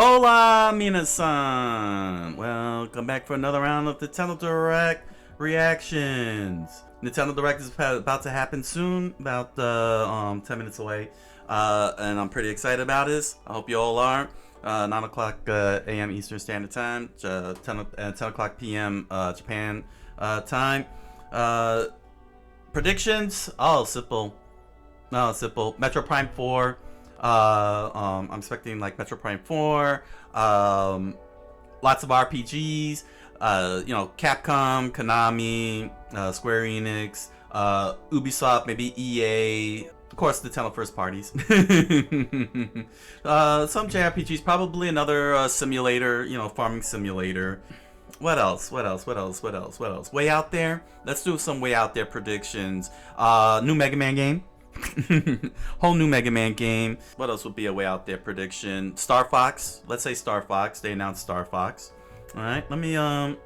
Hola, minasan! Welcome back for another round of the Nintendo Direct reactions. Nintendo Direct is about to happen soon, about 10 minutes away, and I'm pretty excited about this. I hope you all are. 9 o'clock a.m. Eastern Standard Time, 10 o'clock p.m. Japan time. Predictions? Oh, simple. No, simple. Metro Prime 4. I'm expecting like Metro Prime 4, lots of RPGs, Capcom, Konami, Square Enix, Ubisoft, maybe EA, of course Nintendo first parties. Some JRPGs, probably another simulator, farming simulator. What else? Way out there? Let's do some way out there predictions. New Mega Man game. Whole new Mega Man game. What else would be a way out there prediction? Star Fox. Let's say Star Fox. They announced Star Fox. All right. Let me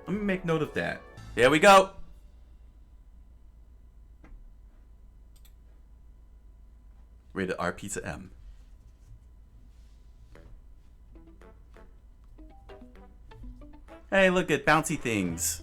make note of that. Here we go. Rated R Pizza M. Hey, look at bouncy things.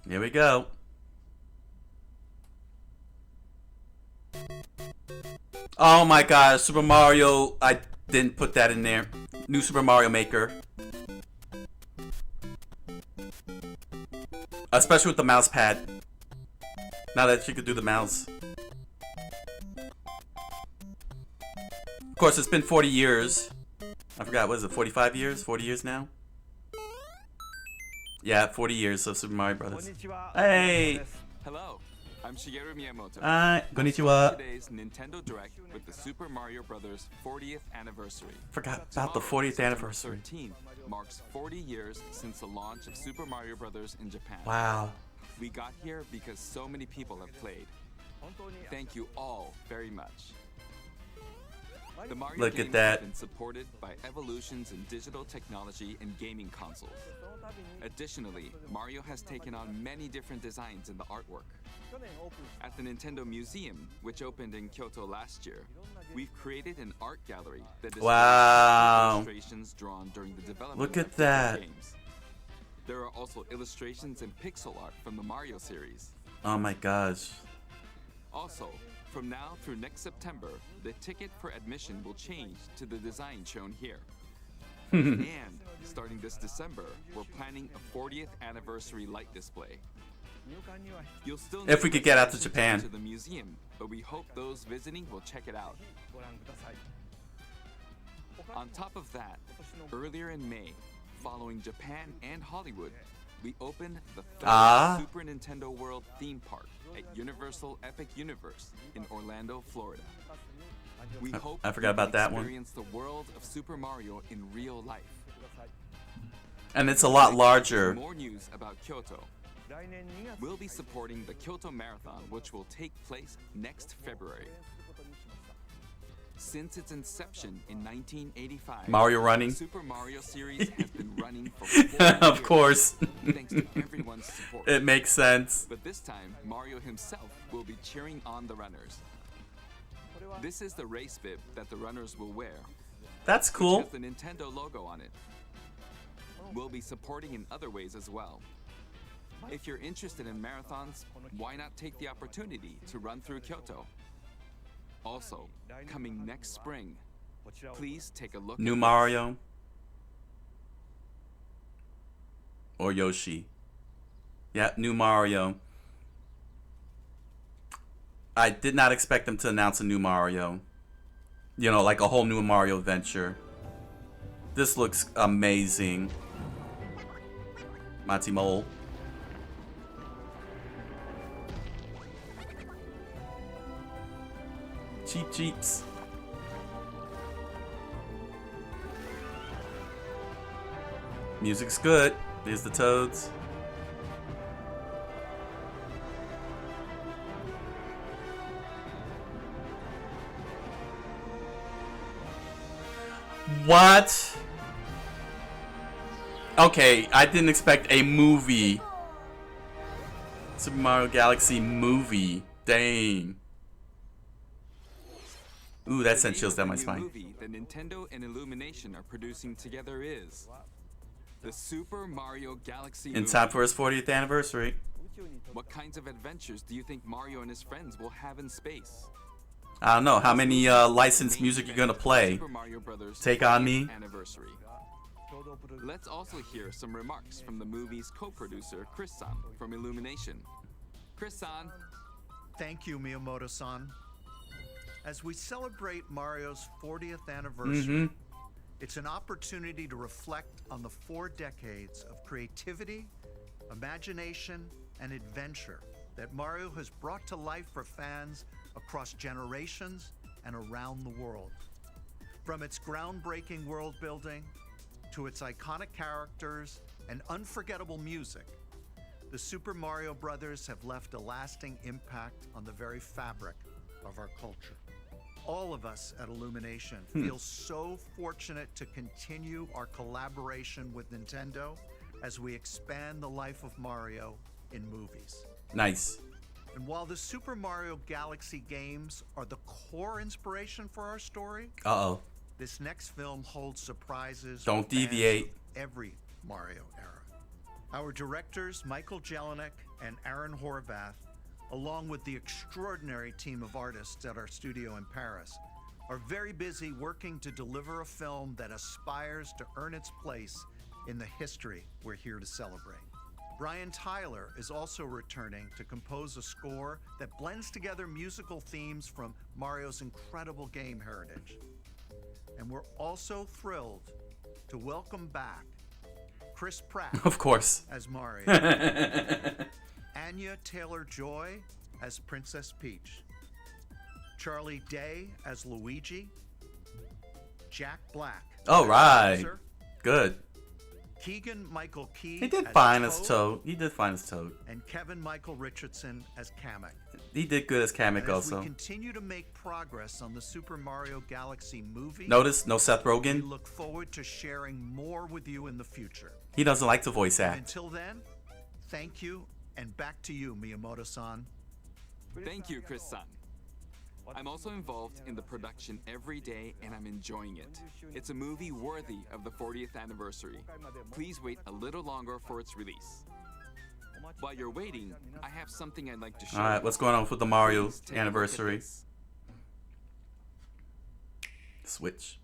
Here we go. Oh my god, Super Mario. I didn't put that in there. New Super Mario Maker. Especially with the mouse pad. Now that you could do the mouse. Of course, it's been 40 years. I forgot, what is it, 45 years? 40 years now? Yeah, 40 years of Super Mario Brothers. Hey! Hello, I'm Shigeru Miyamoto. Konnichiwa. Today's Nintendo Direct with the Super Mario Brothers 40th anniversary. Forgot about the 40th anniversary. September 13th marks 40 years since the launch of Super Mario Brothers in Japan. Wow. We got here because so many people have played. Thank you all very much. The Mario Look games at that. have been supported by evolutions in digital technology and gaming consoles. Additionally, Mario has taken on many different designs in the artwork. At the Nintendo Museum, which opened in Kyoto last year, we've created an art gallery that displays illustrations drawn during the development Look of at that. games. There are also illustrations and pixel art from the Mario series. Oh my gosh. Also, from now through next September, the ticket for admission will change to the design shown here. And starting this December, we're planning a 40th anniversary light display. You'll still If we need could get out to reservations Japan. to the museum, but we hope those visiting will check it out. On top of that, earlier in May, following Japan and Hollywood, we opened the third Super Nintendo World theme park at Universal Epic Universe in Orlando, Florida. We hope I forgot you about can that one. experience the world of Super Mario in real life. And it's a lot larger. More news about Kyoto. We'll be supporting the Kyoto Marathon, which will take place next February. Since its inception in 1985, Mario running. the Super Mario series has been running for 4 years. Of course. Thanks to everyone's support. It makes sense. But this time, Mario himself will be cheering on the runners. This is the race bib that the runners will wear. That's cool. Which has the Nintendo logo on it. We'll be supporting in other ways as well. If you're interested in marathons, why not take the opportunity to run through Kyoto? Also, coming next spring, please take a look New at Mario. Or Yoshi. Yeah, new Mario. I did not expect them to announce a new Mario. Like a whole new Mario adventure. This looks amazing. Monty Mole. Cheap Jeeps. Music's good. There's the Toads. What? Okay, I didn't expect a movie. Super Mario Galaxy movie. Dang. Ooh, that sent chills down my spine. Movie that Nintendo and Illumination are producing together is the Super Mario Galaxy In time for his 40th anniversary. What kinds of adventures do you think Mario and his friends will have in space? I don't know. How many licensed music you're gonna play? Super Mario Brothers Take on Me? Anniversary. Let's also hear some remarks from the movie's co-producer, Chris-san, from Illumination. Chris-san. Thank you, Miyamoto-san. As we celebrate Mario's 40th anniversary, it's an opportunity to reflect on the 4 decades of creativity, imagination, and adventure that Mario has brought to life for fans across generations and around the world. From its groundbreaking world building to its iconic characters and unforgettable music, the Super Mario Brothers have left a lasting impact on the very fabric of our culture. All of us at Illumination feel so fortunate to continue our collaboration with Nintendo as we expand the life of Mario in movies. Nice. And while the Super Mario Galaxy games are the core inspiration for our story, this next film holds surprises. Don't for fans deviate. of every Mario era. Our directors, Michael Jelinek and Aaron Horvath, along with the extraordinary team of artists at our studio in Paris, are very busy working to deliver a film that aspires to earn its place in the history we're here to celebrate. Brian Tyler is also returning to compose a score that blends together musical themes from Mario's incredible game heritage. And we're also thrilled to welcome back Chris Pratt, Of course, as Mario, Anya Taylor-Joy as Princess Peach, Charlie Day as Luigi, Jack Black All as right. Bowser, Good. Keegan-Michael Key He did as fine as Toad, Toad. He did fine as Toad. and Kevin Michael Richardson as Kamek. He did good as Kamek And as also. we continue to make progress on the Super Mario Galaxy movie, Notice no Seth we Rogen. look forward to sharing more with you in the future. He doesn't like to voice And act. until then, thank you, and back to you, Miyamoto-san. Thank you, Chris-san. I'm also involved in the production every day and I'm enjoying it. It's a movie worthy of the 40th anniversary. Please wait a little longer for its release. While you're waiting, I have something I'd like to show All right, you. what's going on with the Mario Please take a look at anniversary? this. Switch.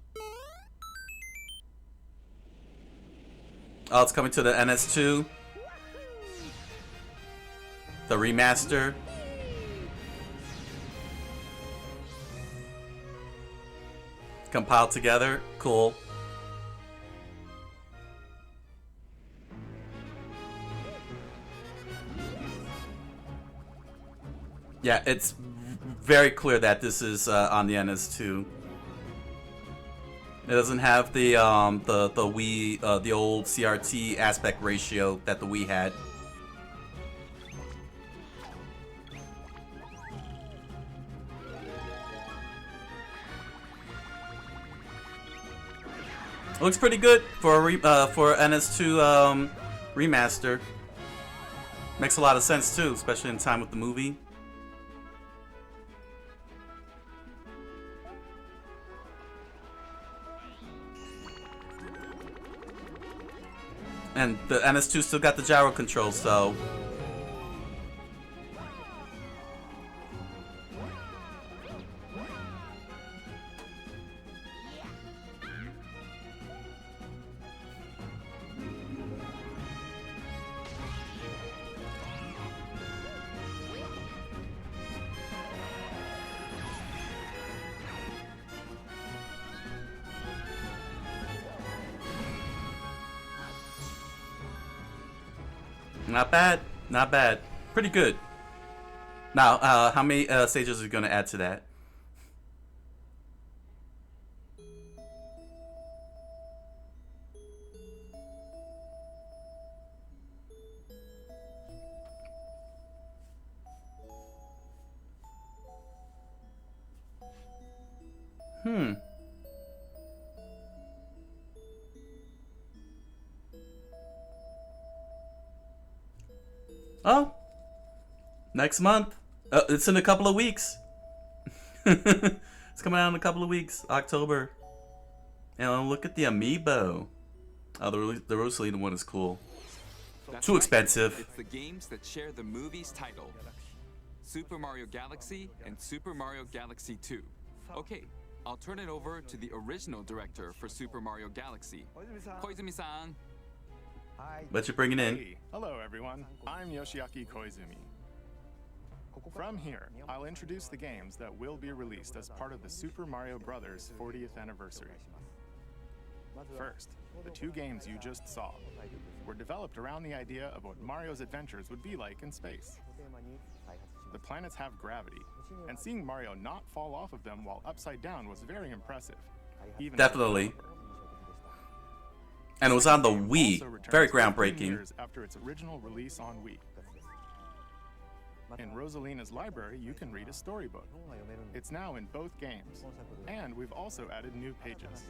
Oh, it's coming to the NS2. The remaster. Compiled together. Cool. Yeah, it's very clear that this is on the NS2. It doesn't have the Wii, the old CRT aspect ratio that the Wii had. Looks pretty good for for NS2 remaster. Makes a lot of sense too, especially in time with the movie. And the NS2 still got the gyro control, so. Not bad, not bad. Pretty good. Now, how many stages are you gonna add to that? Oh, next month. It's in a couple of weeks. It's coming out in a couple of weeks, October. And look at the amiibo. Oh, the Rosalina one is cool. That's Too right. expensive. It's the games that share the movie's title. Super Mario Galaxy and Super Mario Galaxy 2. Okay, I'll turn it over to the original director for Super Mario Galaxy, Koizumi-san. What you bringing in? Hey, hello everyone. I'm Yoshiaki Koizumi. From here, I'll introduce the games that will be released as part of the Super Mario Bros. 40th anniversary. First, the two games you just saw were developed around the idea of what Mario's adventures would be like in space. The planets have gravity, and seeing Mario not fall off of them while upside down was very impressive. Even as a Definitely. developer. And it was on the Game Wii. also returns Very 15 groundbreaking. years after its original release on Wii. In Rosalina's library, you can read a storybook. It's now in both games, and we've also added new pages.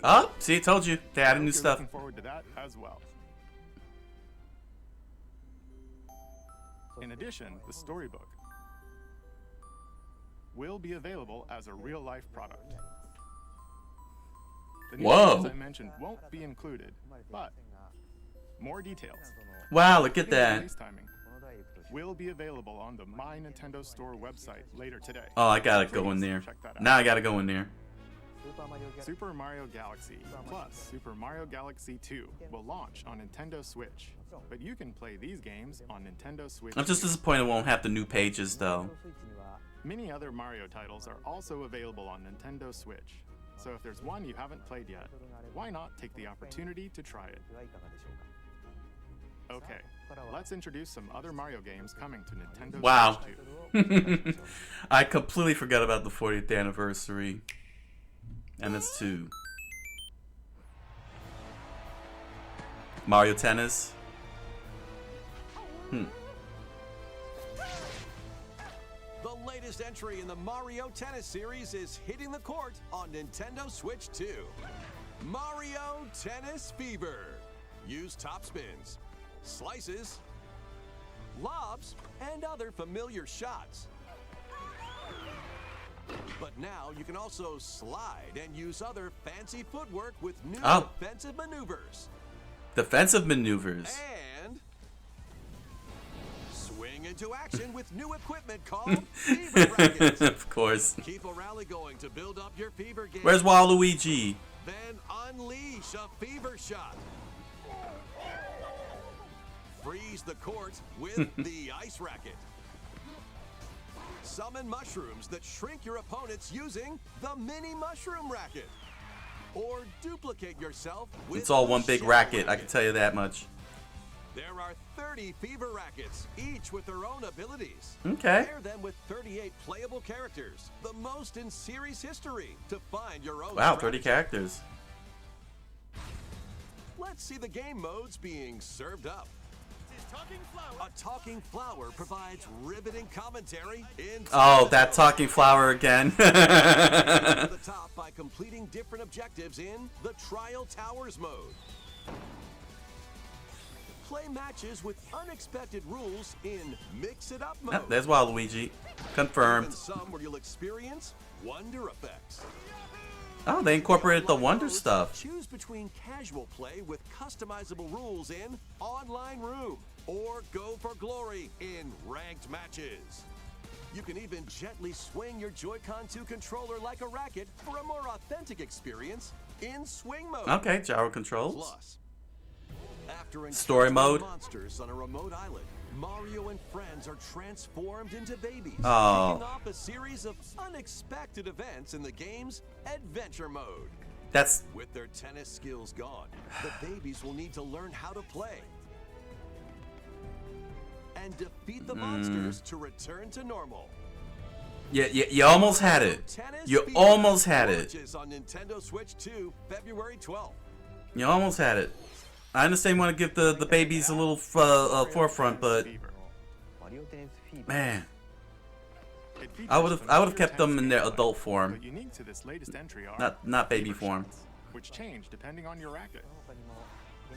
Oh, see, I told you. They I added hope new you're stuff. Looking forward to that as well. In addition, the storybook will be available as a real-life product. The new Whoa. games I mentioned won't be included, but more details. Wow, look at Including that. release timing will be available on the My Nintendo Store website later today. Oh, I gotta go in Please there. check that out. Now I gotta go in there. Super Mario Galaxy plus Super Mario Galaxy 2 will launch on Nintendo Switch, but you can play these games on Nintendo Switch. I'm just disappointed it won't have the new pages, though. Many other Mario titles are also available on Nintendo Switch, so if there's one you haven't played yet, why not take the opportunity to try it? Okay, let's introduce some other Mario games coming to Nintendo Wow. Switch 2. I completely forgot about the 40th anniversary. And it's 2. Mario Tennis. The latest entry in the Mario Tennis series is hitting the court on Nintendo Switch 2. Mario Tennis Fever. Use top spins, slices, lobs, and other familiar shots. But now you can also slide and use other fancy footwork with new defensive maneuvers. Defensive maneuvers. And swing into action with new equipment called Fever Rackets. Of course. Keep a rally going to build up your fever game. Where's Waluigi? Then unleash a fever shot. Freeze the court with the ice racket. Summon mushrooms that shrink your opponents using the mini mushroom racket. Or duplicate yourself with It's all the one big shell racket, I can tell you that much. There are 30 fever rackets, each with their own abilities. Okay. Pair them with 38 playable characters, the most in series history, to find your own Wow, 30 strategy. characters. Let's see the game modes being served up. A talking flower provides riveting commentary in Oh, that talking flower again. to the top by completing different objectives in the Trial Towers mode. Play matches with unexpected rules in Mix It Up Ah, mode. there's Waluigi. Confirmed. And some where you'll experience wonder effects. Oh, they incorporated the Like Wonder those, stuff. Choose between casual play with customizable rules in Online Room or Go for Glory in Ranked Matches. You can even gently swing your Joy-Con 2 controller like a racket for a more authentic experience in Swing Mode. Okay, gyro controls. Plus, after Story encountering mode. monsters on a remote island, Mario and friends are transformed into babies, Oh. kicking off a series of unexpected events in the game's Adventure Mode. That's With their tennis skills gone, the babies will need to learn how to play and defeat the monsters to return to normal. you almost had it. Tennis You Fever almost had it. launches on Nintendo Switch 2, February 12th. You almost had it. I understand you want to give the babies a little forefront, but man, It features I would have familiar kept them tennis in their gameplay, adult form, but unique to this latest entry are not baby fever form. shots, which change depending on your racket.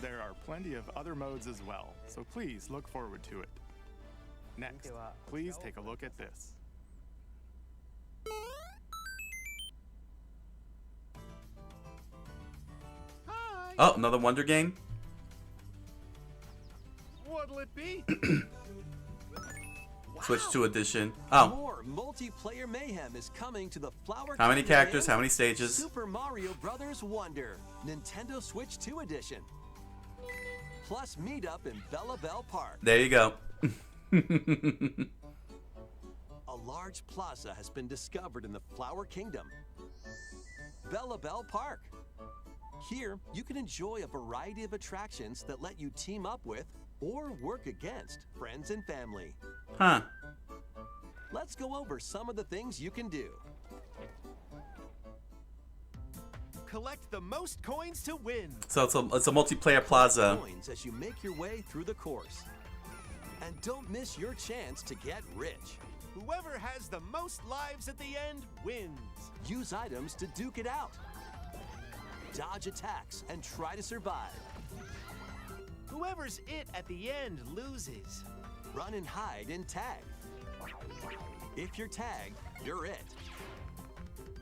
There are plenty of other modes as well, so please look forward to it. Next, please take a look at this. Oh, another Wonder game? What'll it be? Switch 2 edition. Oh. More multiplayer mayhem is coming to the Flower How many Kingdom characters? game, How many stages? Super Mario Brothers Wonder, Nintendo Switch 2 edition. Plus meetup in Bella Bell Park. There you go. A large plaza has been discovered in the Flower Kingdom. Bella Bell Park. Here, you can enjoy a variety of attractions that let you team up with or work against friends and family. Huh. Let's go over some of the things you can do. Collect the most coins to win. So it's a multiplayer plaza. Coins as you make your way through the course. And don't miss your chance to get rich. Whoever has the most lives at the end wins. Use items to duke it out. Dodge attacks and try to survive. Whoever's it at the end loses. Run and hide and tag. If you're tagged, you're it.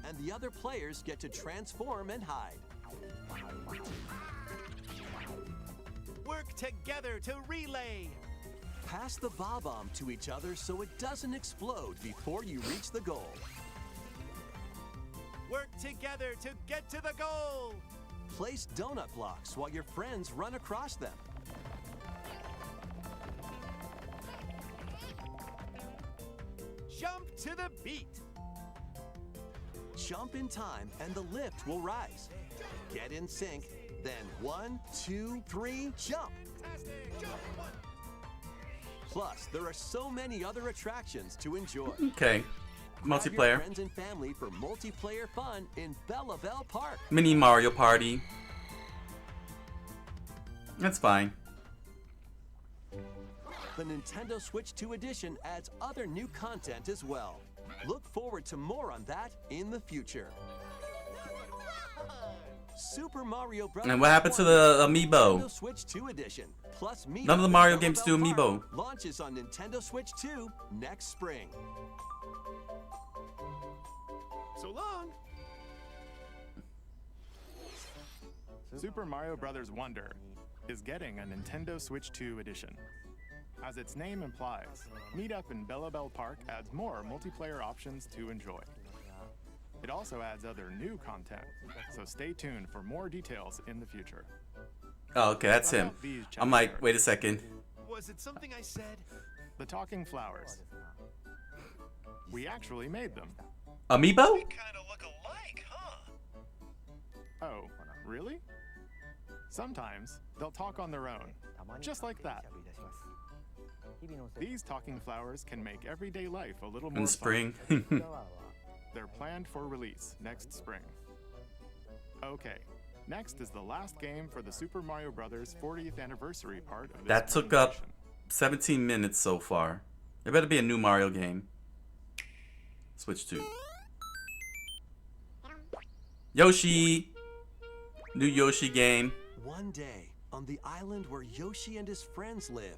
And the other players get to transform and hide. Work together to relay. Pass the bob-omb to each other so it doesn't explode before you reach the goal. Work together to get to the goal. Place donut blocks while your friends run across them. Jump to the beat. Jump in time and the lift will rise. Get in sync, then 1, 2, 3, jump! Plus, there are so many other attractions to enjoy. Okay. Grab your Multiplayer. friends and family for multiplayer fun in Bella Bell Park. Mini Mario Party. That's fine. The Nintendo Switch 2 edition adds other new content as well. Look forward to more on that in the future. Super Mario Bros. And what happened to the amiibo? Nintendo Switch 2 edition plus Meetup None of the Mario Bella games Bell do amiibo. Park launches on Nintendo Switch 2 next spring. So long. Super Mario Bros. Wonder is getting a Nintendo Switch 2 edition. As its name implies, Meetup in Bella Bell Park adds more multiplayer options to enjoy. It also adds other new content, so stay tuned for more details in the future. Oh, okay, that's him. About these I'm like, chapters, wait a second. Was it something I said? The talking flowers. We actually made them. Amiibo? Kind of look alike, huh? Oh, really? Sometimes they'll talk on their own, just like that. These talking flowers can make everyday life a little more In spring. fun. They're planned for release next spring. Okay, next is the last game for the Super Mario Bros. 40th anniversary part of this That took up edition. 17 minutes so far. There better be a new Mario game. Switch 2. Yoshi! New Yoshi game. One day, on the island where Yoshi and his friends live,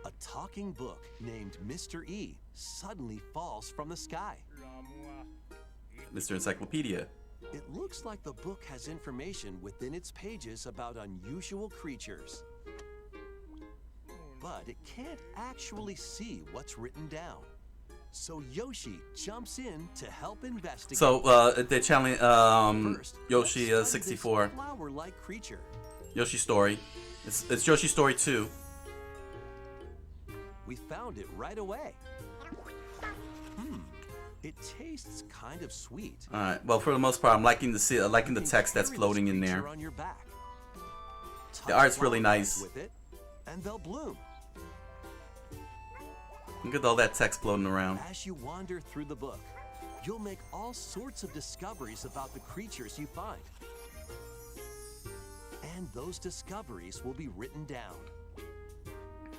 a talking book named Mr. E suddenly falls from the sky. Mr. Encyclopedia. It looks like the book has information within its pages about unusual creatures. But it can't actually see what's written down. So Yoshi jumps in to help investigate. So, they challenge, First, Yoshi let's study this 64. flower-like creature. Yoshi Story. It's Yoshi Story 2. We found it right away. It tastes kind of sweet. Alright, well, for the most part, I'm liking the text that's Carry floating this in creature there. on your back. The Touch art's really flowers nice. with it, and they'll bloom. Look at all that text floating around. As you wander through the book, you'll make all sorts of discoveries about the creatures you find. And those discoveries will be written down.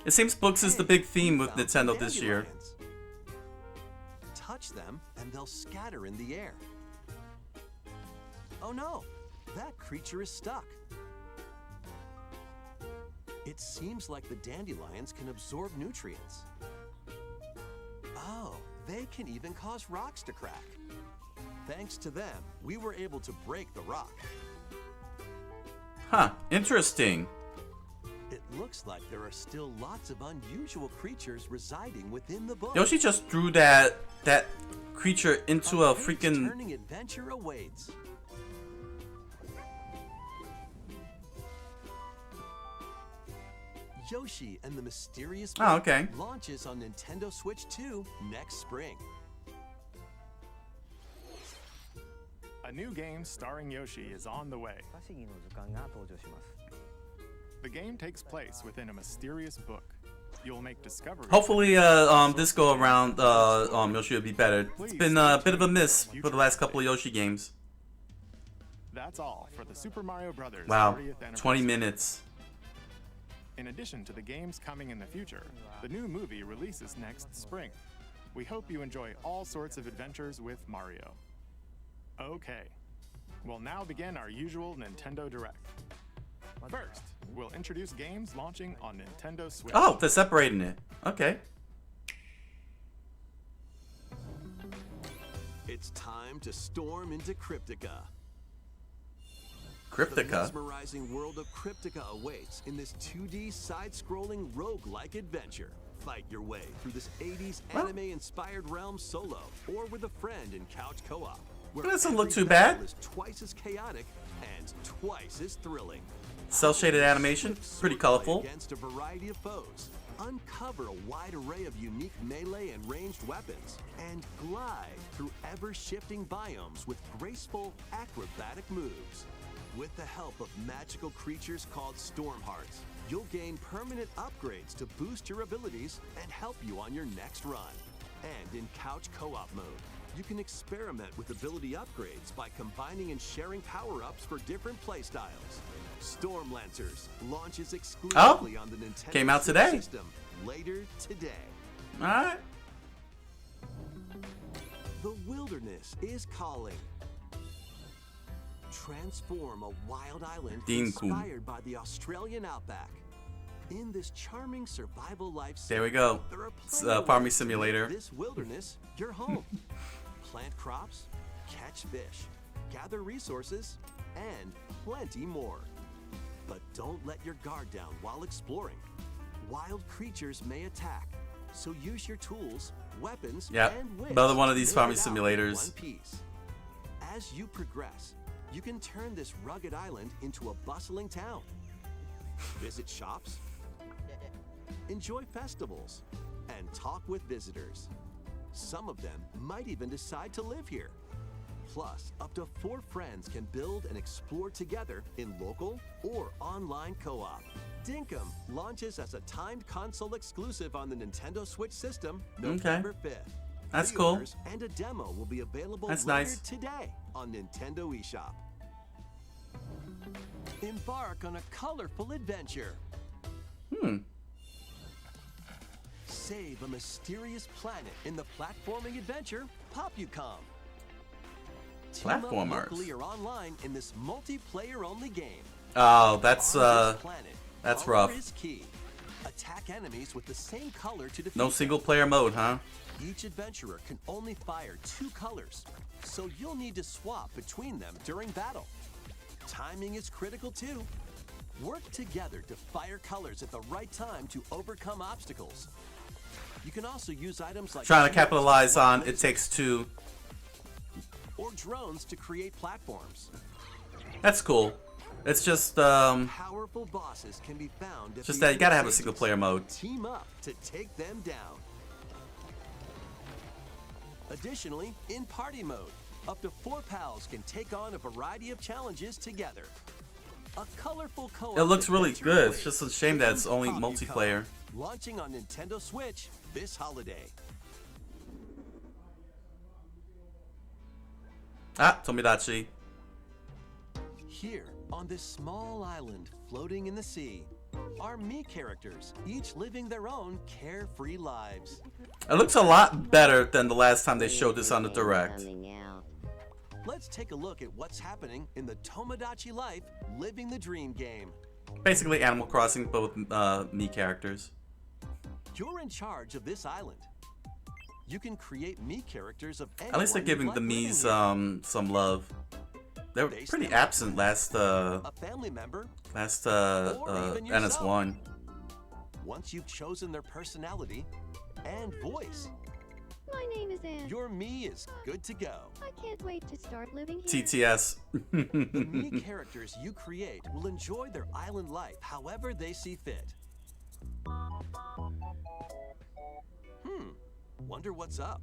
It seems books is the big theme with Found Nintendo this year. dandelions. Touch them and they'll scatter in the air. Oh no, that creature is stuck. It It seems like the dandelions can absorb nutrients. Oh, they can even cause rocks to crack. Thanks to them, we were able to break the rock. Huh, interesting. It looks like there are still lots of unusual creatures residing within the book. Yoshi just threw that creature into a freaking... Turning adventure awaits. Yoshi and the Mysterious Oh, Book okay. launches on Nintendo Switch 2 next spring. A new game starring Yoshi is on the way. The game takes place within a mysterious book. You'll make discoveries. Hopefully, this go around, Yoshi will be better. It's been a bit of a miss for the last couple of Yoshi games. That's all for the Super Mario Brothers Wow, 40th anniversary. 20 minutes. In addition to the games coming in the future, the new movie releases next spring. We hope you enjoy all sorts of adventures with Mario. Okay, we'll now begin our usual Nintendo Direct. First, we'll introduce games launching on Nintendo Switch. Oh, they're separating it. Okay. It's time to storm into Cryptica. The Cryptica. mesmerizing world of Cryptica awaits in this 2D side-scrolling roguelike adventure. Fight your way through this 80s anime-inspired realm solo or with a friend in couch co-op. where That doesn't look every too bad. battle is twice as chaotic and twice as thrilling. Cell-shaded animation, pretty colorful. Against a variety of foes, uncover a wide array of unique melee and ranged weapons, and glide through ever-shifting biomes with graceful, acrobatic moves. With the help of magical creatures called Storm Hearts, you'll gain permanent upgrades to boost your abilities and help you on your next run. And in couch co-op mode, you can experiment with ability upgrades by combining and sharing power-ups for different playstyles. Storm Lancers launches exclusively on the Nintendo came out Switch today. system later today. Alright. The wilderness is calling. Transform a wild island Dinkum. inspired by the Australian outback. In this charming survival life There we go. there are It's, plenty of farming ways to make simulator. This wilderness your home. Plant crops, catch fish, gather resources, and plenty more. But don't let your guard down while exploring. Wild creatures may attack, so use your tools, weapons, Yep, and wits another one of these to farming live it out in simulators. one piece. As you progress, you can turn this rugged island into a bustling town. Visit shops, enjoy festivals, and talk with visitors. Some of them might even decide to live here. Plus, up to 4 friends can build and explore together in local or online co-op. Dinkum launches as a timed console exclusive on the Nintendo Switch system November 5th. That's cool. Pre-orders and a demo will be available That's later nice. today on Nintendo eShop. Embark on a colorful adventure. Save a mysterious planet in the platforming adventure Popcom. Team up Platformers. locally or online in this multiplayer-only game. Oh, that's On this planet, that's color rough. is key. Attack enemies with the same color to defeat No them. single player mode, huh? Each adventurer can only fire 2 colors, so you'll need to swap between them during battle. Timing is critical too. Work together to fire colors at the right time to overcome obstacles. You can also use items like Trying to shields, capitalize on weapons, It Takes Two. or drones to create platforms. That's cool. It's just Powerful bosses can be found at just the that you gotta have a stages. single player mode. Team up to take them down. Additionally, in party mode, up to 4 pals can take on a variety of challenges together. A colorful co-op It looks really adventure good. It's awaits. just a shame that it's only Popcom, multiplayer. Launching on Nintendo Switch this holiday. Ah, Tomodachi. Here, on this small island floating in the sea, are me characters, each living their own carefree lives. It looks a lot better than the last time they showed this on the Direct. Let's take a look at what's happening in the Tomodachi Life Living the Dream game. Basically Animal Crossing, but with Mii characters. You're in charge of this island. You can create Mii characters of At least they're anyone giving the you'd like Mii's living here. some love. They were Base pretty them absent last a family member. even yourself. NS1. Once you've chosen their personality and voice, My name is Anne. your Mii is good to go. I can't wait to start living here. TTS. The Mii characters you create will enjoy their island life however they see fit. Wonder what's up.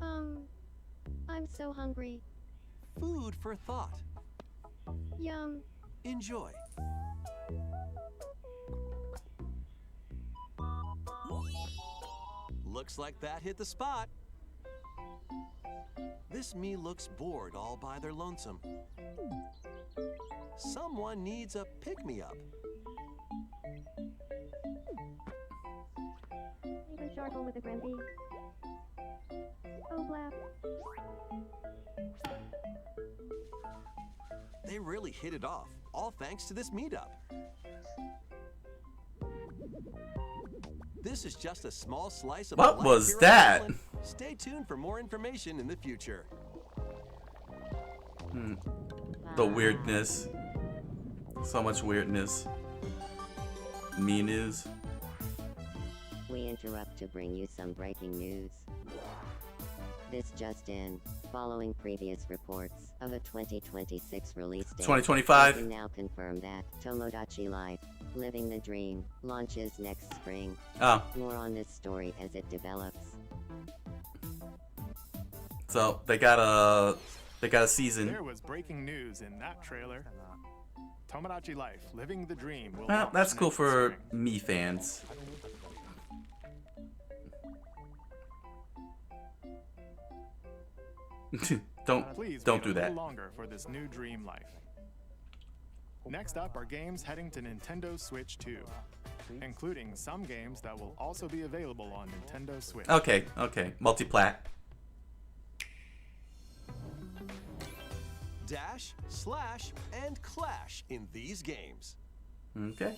I'm so hungry. Food for thought. Yum. Enjoy. Looks like that hit the spot. This Mii looks bored all by their lonesome. Someone needs a pick-me-up. Even Sharkle with a Granby. Oh, blap. They really hit it off, all thanks to this meetup. This is just a small slice of What life was here on that? the island. Stay tuned for more information in the future. The weirdness. So much weirdness. Mii news. We interrupt to bring you some breaking news. This just in, following previous reports of a 2026 release date, 2025. we can now confirm that Tomodachi Life, Living the Dream, launches next spring. Oh, More on this story as it develops. so they got a season. There was breaking news in that trailer. Tomodachi Life, Living the Dream will Well, launch that's cool next for spring. Mii fans. don't Please don't wait do a that. little longer for this new dream life. Next up are games heading to Nintendo Switch 2, including some games that will also be available on Nintendo Switch. Okay, multiplat. Dash, slash, and clash in these games. Okay.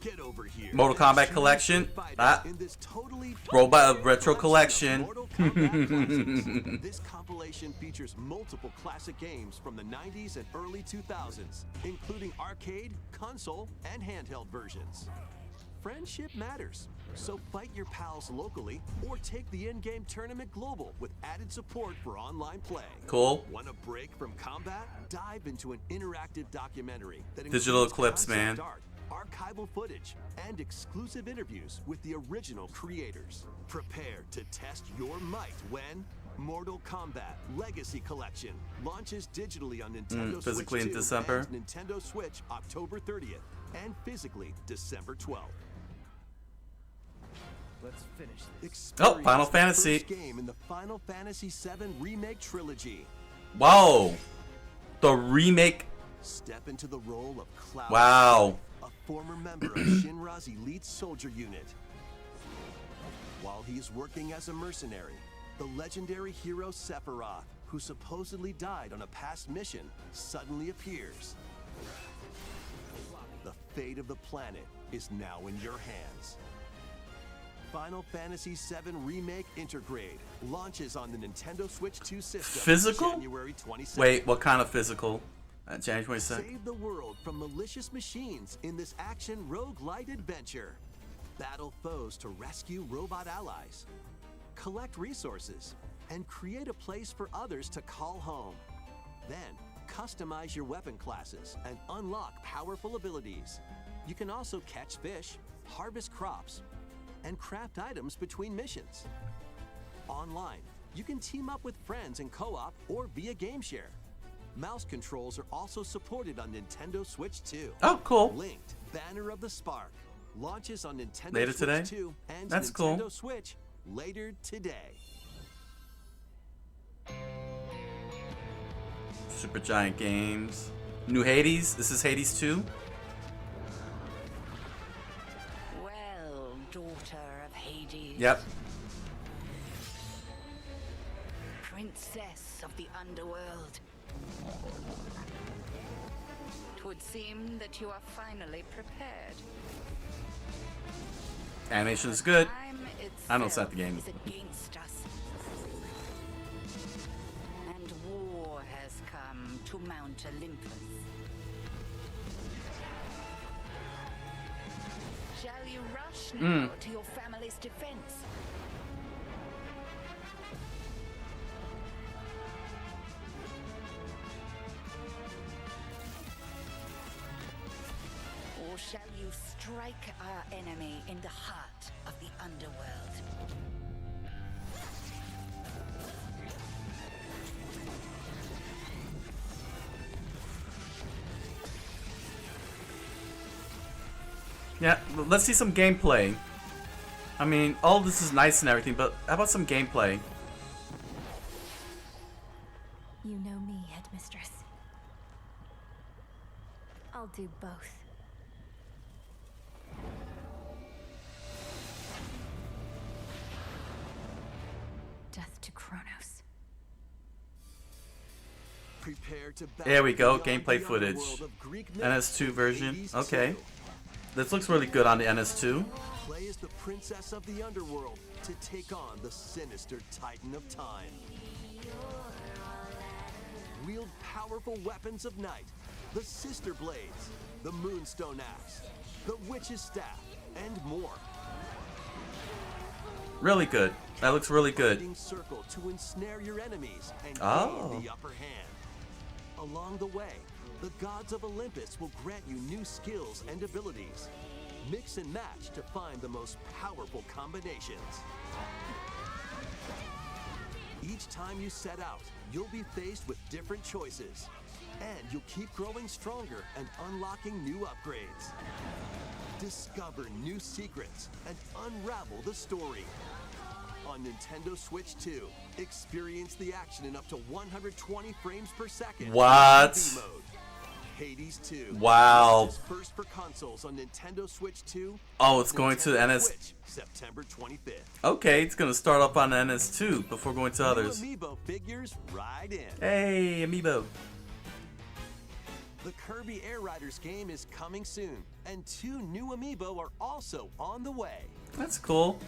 Get over here. Mortal and Kombat choose Collection. your fighters Ah. in this totally Robot Retro Collection. Mortal Kombat classics. This compilation features multiple classic games from the 90s and early 2000s, including arcade, console, and handheld versions. Friendship matters, so fight your pals locally or take the in-game tournament global with added support for online play. Cool. Want a break from combat? Dive into an interactive documentary that Digital includes clips, concept man. art, archival footage, and exclusive interviews with the original creators. Prepare to test your might when Mortal Kombat Legacy Collection launches digitally on Nintendo physically Switch in 2 December. and Nintendo Switch October 30th and physically December 12th. Let's finish this. Experience Final the Fantasy. first game in the Final Fantasy VII Remake trilogy. Whoa. The remake. Step into the role of Cloud, Wow. a former member of Shinra's elite soldier unit. While he's working as a mercenary, the legendary hero Sephiroth, who supposedly died on a past mission, suddenly appears. The fate of the planet is now in your hands. Final Fantasy VII Remake Intergrade launches on the Nintendo Switch 2 system Physical? January 22nd. Wait, what kind of physical? January 22nd. Save the world from malicious machines in this action roguelite adventure. Battle foes to rescue robot allies. Collect resources and create a place for others to call home. Then, customize your weapon classes and unlock powerful abilities. You can also catch fish, harvest crops, and craft items between missions. Online, you can team up with friends in co-op or via game share. Mouse controls are also supported on Nintendo Switch 2. Oh, cool. Linked Banner of the Spark launches on Nintendo Later Switch today? 2 and That's Nintendo cool. Switch later today. Super Giant Games. New Hades. This is Hades 2. Well, daughter of Hades. Yep. Princess of the underworld. It would seem that you are finally prepared. Animation is good. Time I know it's not itself the game. is against us. And war has come to Mount Olympus. Shall you rush now to your family's defense? Or shall you strike our enemy in the heart of the underworld? Yeah, let's see some gameplay. I mean, all this is nice and everything, but how about some gameplay? You know me, Headmistress. I'll do both. Death to Kronos. Prepare to There we go, battle beyond gameplay the footage. underworld of Greek myth NS2 and version. Hades Okay. 2. This looks really good on the NS2. Play as the princess of the underworld to take on the sinister titan of time. Wield powerful weapons of night, the sister blades, the moonstone axe, the witch's staff, and more. Really good. That looks really good. Guiding circle to ensnare your enemies and Oh. gain the upper hand. Along the way, the gods of Olympus will grant you new skills and abilities. Mix and match to find the most powerful combinations. Each time you set out, you'll be faced with different choices. And you'll keep growing stronger and unlocking new upgrades. Discover new secrets and unravel the story. On Nintendo Switch 2, experience the action in up to 120 frames per second. What? in mode. Hades 2. Wow. Is first for consoles on Nintendo Switch 2. Oh, it's going to Nintendo NS. Switch, September 25th. Okay, it's gonna start up on NS2 before going to others. New Amiibo figures right in. Hey, Amiibo. The Kirby Air Riders game is coming soon, and 2 new Amiibo are also on the way. That's cool.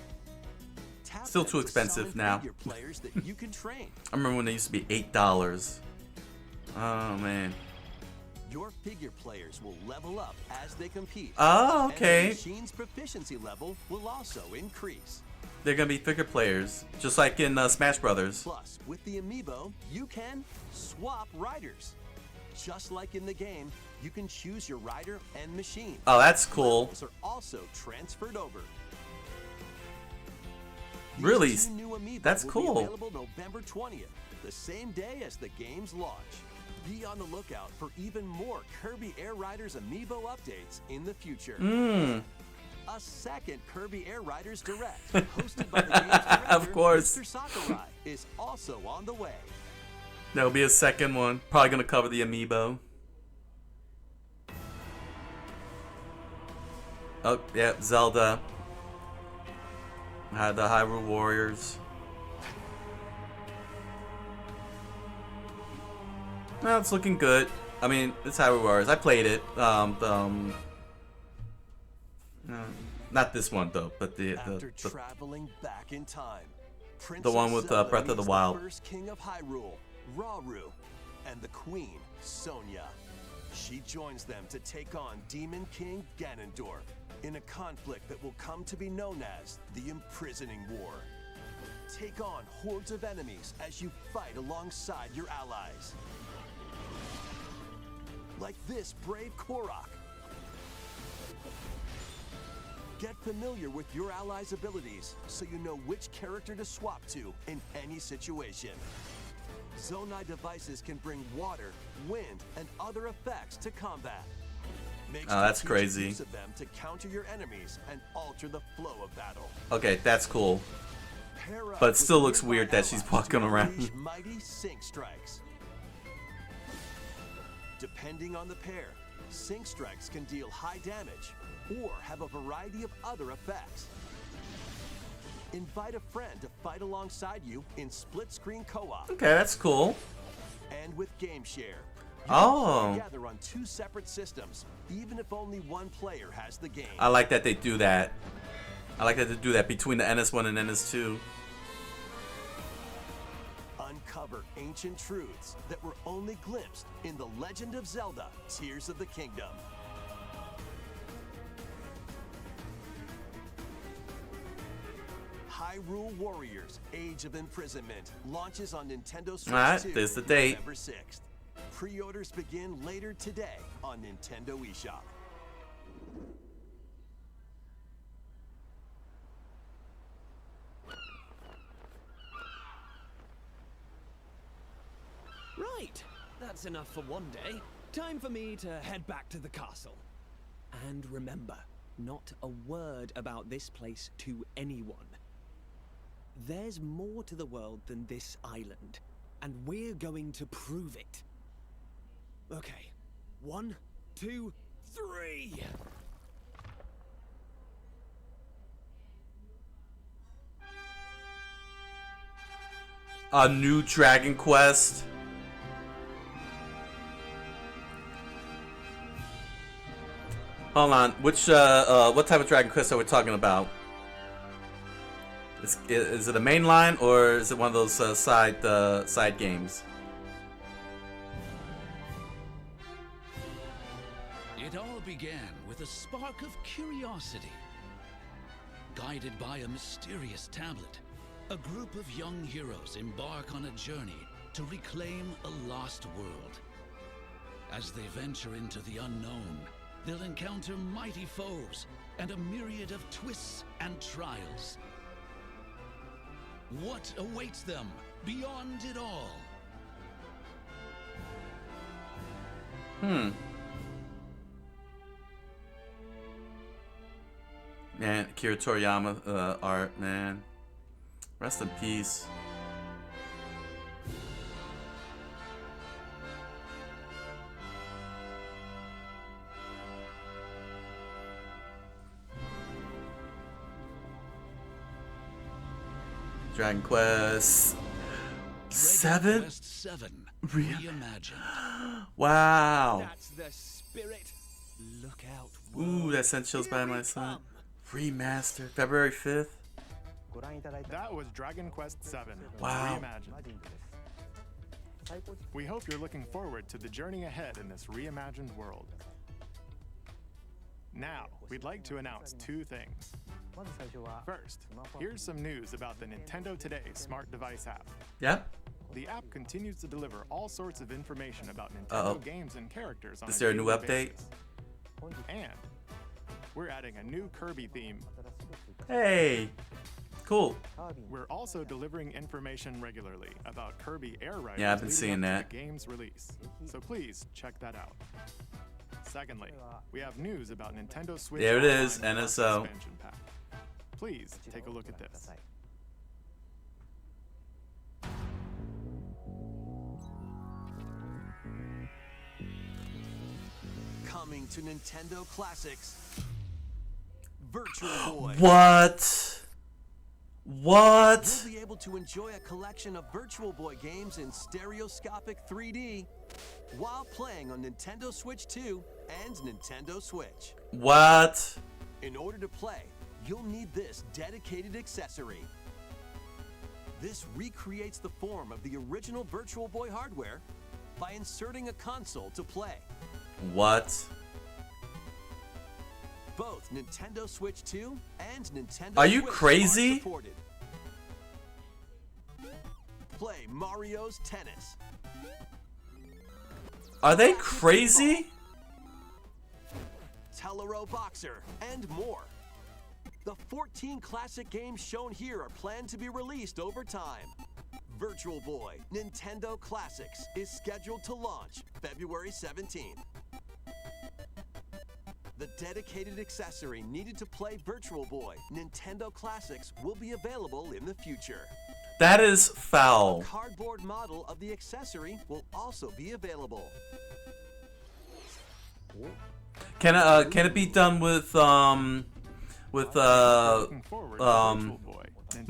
Tap Still them too to expensive summon now. figure players that you can train. I remember when they used to be $8. Oh man. Your figure players will level up as they compete. Oh, And okay. the machine's proficiency level will also increase. They're gonna be figure players, just like in Smash Brothers. Plus, with the Amiibo, you can swap riders. Just like in the game, you can choose your rider and machine. Oh, that's cool. Levels are also transferred over. These Really? 2 new Amiibo That's will cool. Be available November 20th, the same day as the game's launch. Be on the lookout for even more Kirby Air Riders Amiibo updates in the future. A second Kirby Air Riders Direct, hosted by the game's director, Of course. Mr. Sakurai, is also on the way. There'll be a second one. Probably gonna cover the Amiibo. Oh, yeah, Zelda. Had the Hyrule Warriors. Well, it's looking good. I mean, it's Hyrule Warriors. I played it. Not this one though, but After traveling back in time, the one with Zelda Breath of the meets Wild. The first king of Hyrule, Rauru, and the queen, Sonia. She joins them to take on Demon King Ganondorf in a conflict that will come to be known as the Imprisoning War. Take on hordes of enemies as you fight alongside your allies. Like this brave Korok. Get familiar with your allies' abilities so you know which character to swap to in any situation. Zonai devices can bring water, wind, and other effects to combat. Make Oh, that's strategic crazy. use of them to counter your enemies and alter the flow of battle. Okay, that's cool. Pair up But it with still looks nearby weird that she's allies walking to around. unleash mighty sync strikes. Depending on the pair, sync strikes can deal high damage or have a variety of other effects. Invite a friend to fight alongside you in split-screen co-op. Okay, that's cool. And with Game Share, Oh. Together on 2 separate systems, even if only one player has the game. I like that they do that. I like that they do that between the NS1 and NS2. Uncover ancient truths that were only glimpsed in The Legend of Zelda: Tears of the Kingdom. Hyrule Warriors: Age of Imprisonment launches on Nintendo Switch Alright, 2 there's the date. November 6th. Pre-orders begin later today on Nintendo eShop. Right, that's enough for one day. Time for me to head back to the castle. And remember, not a word about this place to anyone. There's more to the world than this island, and we're going to prove it. Okay, 1, 2, 3! A new Dragon Quest. Hold on, which what type of Dragon Quest are we talking about? Is it a main line or is it one of those side games? It all began with a spark of curiosity. Guided by a mysterious tablet, a group of young heroes embark on a journey to reclaim a lost world. As they venture into the unknown, they'll encounter mighty foes and a myriad of twists and trials. What awaits them beyond it all? Man, Akira Toriyama art, man. Rest in peace. Dragon Quest 7? Quest 7 reimagined. Wow. That's the spirit. Look out. Ooh, that sent chills by my side. Remastered, February 5th. That was Dragon Quest 7 Wow. reimagined. We hope you're looking forward to the journey ahead in this reimagined world. Now, we'd like to announce 2 things. First, here's some news about the Nintendo Today smart device app. Yep. The app continues to deliver all sorts of information about Nintendo games and characters on Is there a new daily update? basis. And we're adding a new Kirby theme. Hey. Cool. We're also delivering information regularly about Kirby Air Riders. Yeah, I've been leading seeing up to that. the game's release. So please check that out. Secondly, we have news about Nintendo Switch. There it is, Online Plus NSO. expansion pack. Please take a look at this. Coming to Nintendo Classics, Virtual Boy. What? What? You'll be able to enjoy a collection of Virtual Boy games in stereoscopic 3D while playing on Nintendo Switch 2 and Nintendo Switch. What? In order to play, you'll need this dedicated accessory. This recreates the form of the original Virtual Boy hardware by inserting a console to play. What? Both Nintendo Switch 2 and Nintendo Are you Switch crazy? are supported. Play Mario's Tennis. Are they crazy? Telero Boxer, and more. The 14 classic games shown here are planned to be released over time. Virtual Boy Nintendo Classics is scheduled to launch February 17th. The dedicated accessory needed to play Virtual Boy Nintendo Classics will be available in the future. That is foul. A cardboard model of the accessory will also be available. Can it be done with my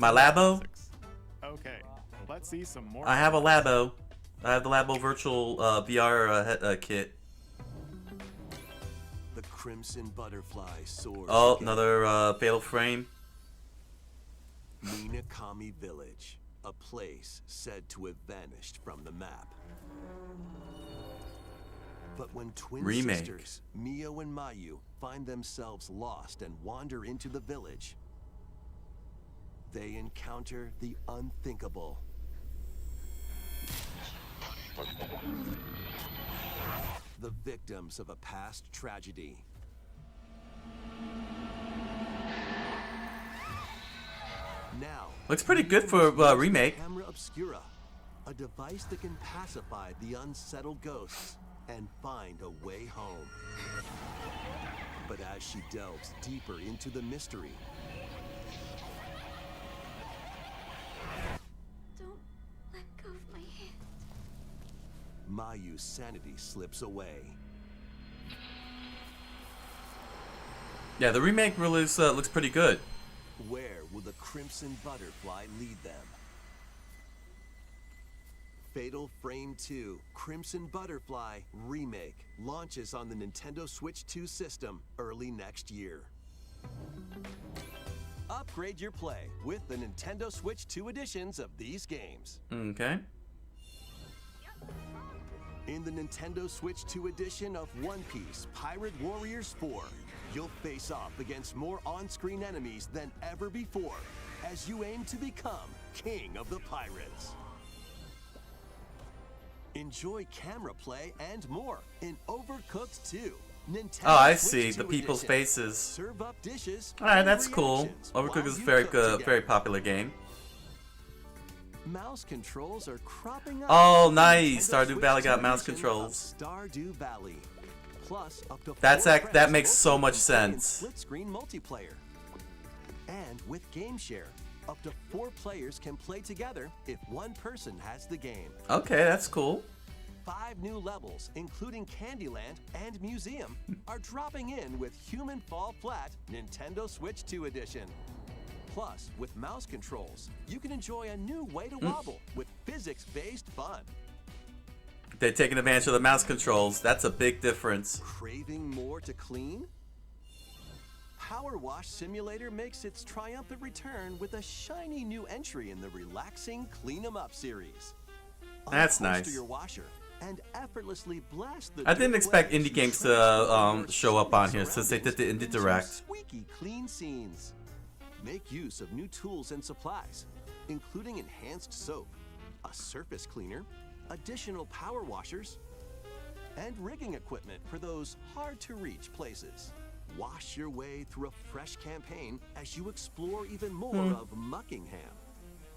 Labo? Okay, let's see some more. I have a Labo. I have the Labo Virtual VR kit. The Crimson Butterfly soars. Oh, again. another Fatal Frame. Minakami Village, a place said to have vanished from the map. But when twin Remake. sisters, Mio and Mayu, find themselves lost and wander into the village, they encounter the unthinkable. The victims of a past tragedy. Now, Looks pretty good for remake. Camera Obscura, a device that can pacify the unsettled ghosts and find a way home. But as she delves deeper into the mystery, Don't let go of my hand. Mayu's sanity slips away. Yeah, the remake really looks pretty good. Where will the Crimson Butterfly lead them? Fatal Frame 2 Crimson Butterfly Remake launches on the Nintendo Switch 2 system early next year. Upgrade your play with the Nintendo Switch 2 editions of these games. Okay. In the Nintendo Switch 2 edition of One Piece Pirate Warriors 4, you'll face off against more on-screen enemies than ever before as you aim to become King of the Pirates. Enjoy camera play and more in Overcooked 2. Nintendo Oh, I Switch see 2 the people's edition. faces. Serve up dishes. All right, and that's cool. reactions Overcooked while is a you very cook good, together. very popular game. Mouse controls are cropping up. Oh, in nice! Nintendo Stardew Switch Valley 2 got mouse edition controls. of Stardew Valley. Plus, up to That's 4 that friends makes so locally much can play in sense. Split-screen multiplayer. And with Game Share, up to 4 players can play together if one person has the game. Okay, that's cool. 5 new levels, including Candyland and Museum, are dropping in with Human Fall Flat Nintendo Switch 2 edition. Plus, with mouse controls, you can enjoy a new way to wobble with physics-based fun. They're taking advantage of the mouse controls. That's a big difference. Craving more to clean? Power Wash Simulator makes its triumphant return with a shiny new entry in the relaxing Clean 'em Up series. That's Unholster nice. your washer and effortlessly blast the I didn't dirt expect away indie games to transform your show up on here surroundings since they did the Indie into Direct. Squeaky clean scenes. Make use of new tools and supplies, including enhanced soap, a surface cleaner, additional power washers, and rigging equipment for those hard-to-reach places. Wash your way through a fresh campaign as you explore even more of Muckingham.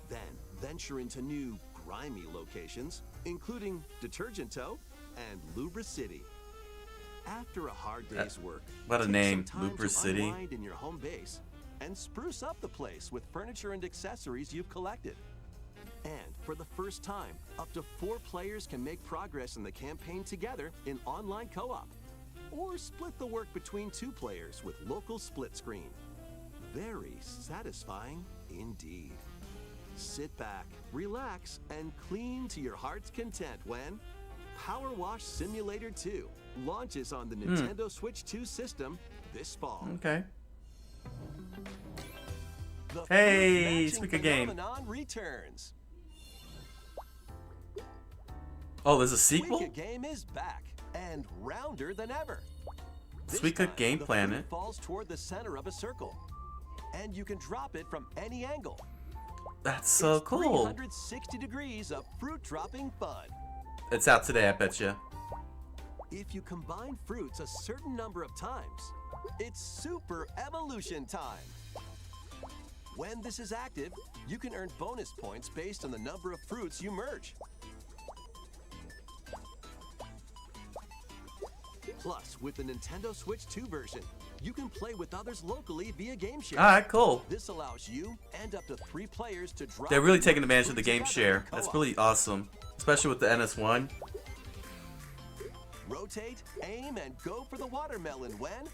Then venture into new, grimy locations, including Detergent Toe and Lubra City. After a hard day's work, what a take name, some time Lubra to City. unwind in your home base and spruce up the place with furniture and accessories you've collected. And for the first time, up to 4 players can make progress in the campaign together in online co-op, or split the work between 2 players with local split screen. Very satisfying indeed. Sit back, relax, and clean to your heart's content when Power Wash Simulator 2 launches on the Nintendo Switch 2 system this fall. Okay. The Hey, fruit speak a matching game. phenomenon returns. Oh, there's a sequel? Suika Game is back and rounder than ever. This Suika time, Game the Planet. fruit falls toward the center of a circle, and you can drop it from any angle. That's so It's cool. 360 degrees of fruit dropping fun. It's out today, I bet you. If you combine fruits a certain number of times, it's super evolution time. When this is active, you can earn bonus points based on the number of fruits you merge. Plus, with the Nintendo Switch 2 version, you can play with others locally via Game Share. Alright, cool. This allows you and up to 3 players to drop. They're really and taking merge advantage of the fruit game together share. in That's co-op. really awesome. Especially with the NS1. Rotate, aim, and go for the watermelon when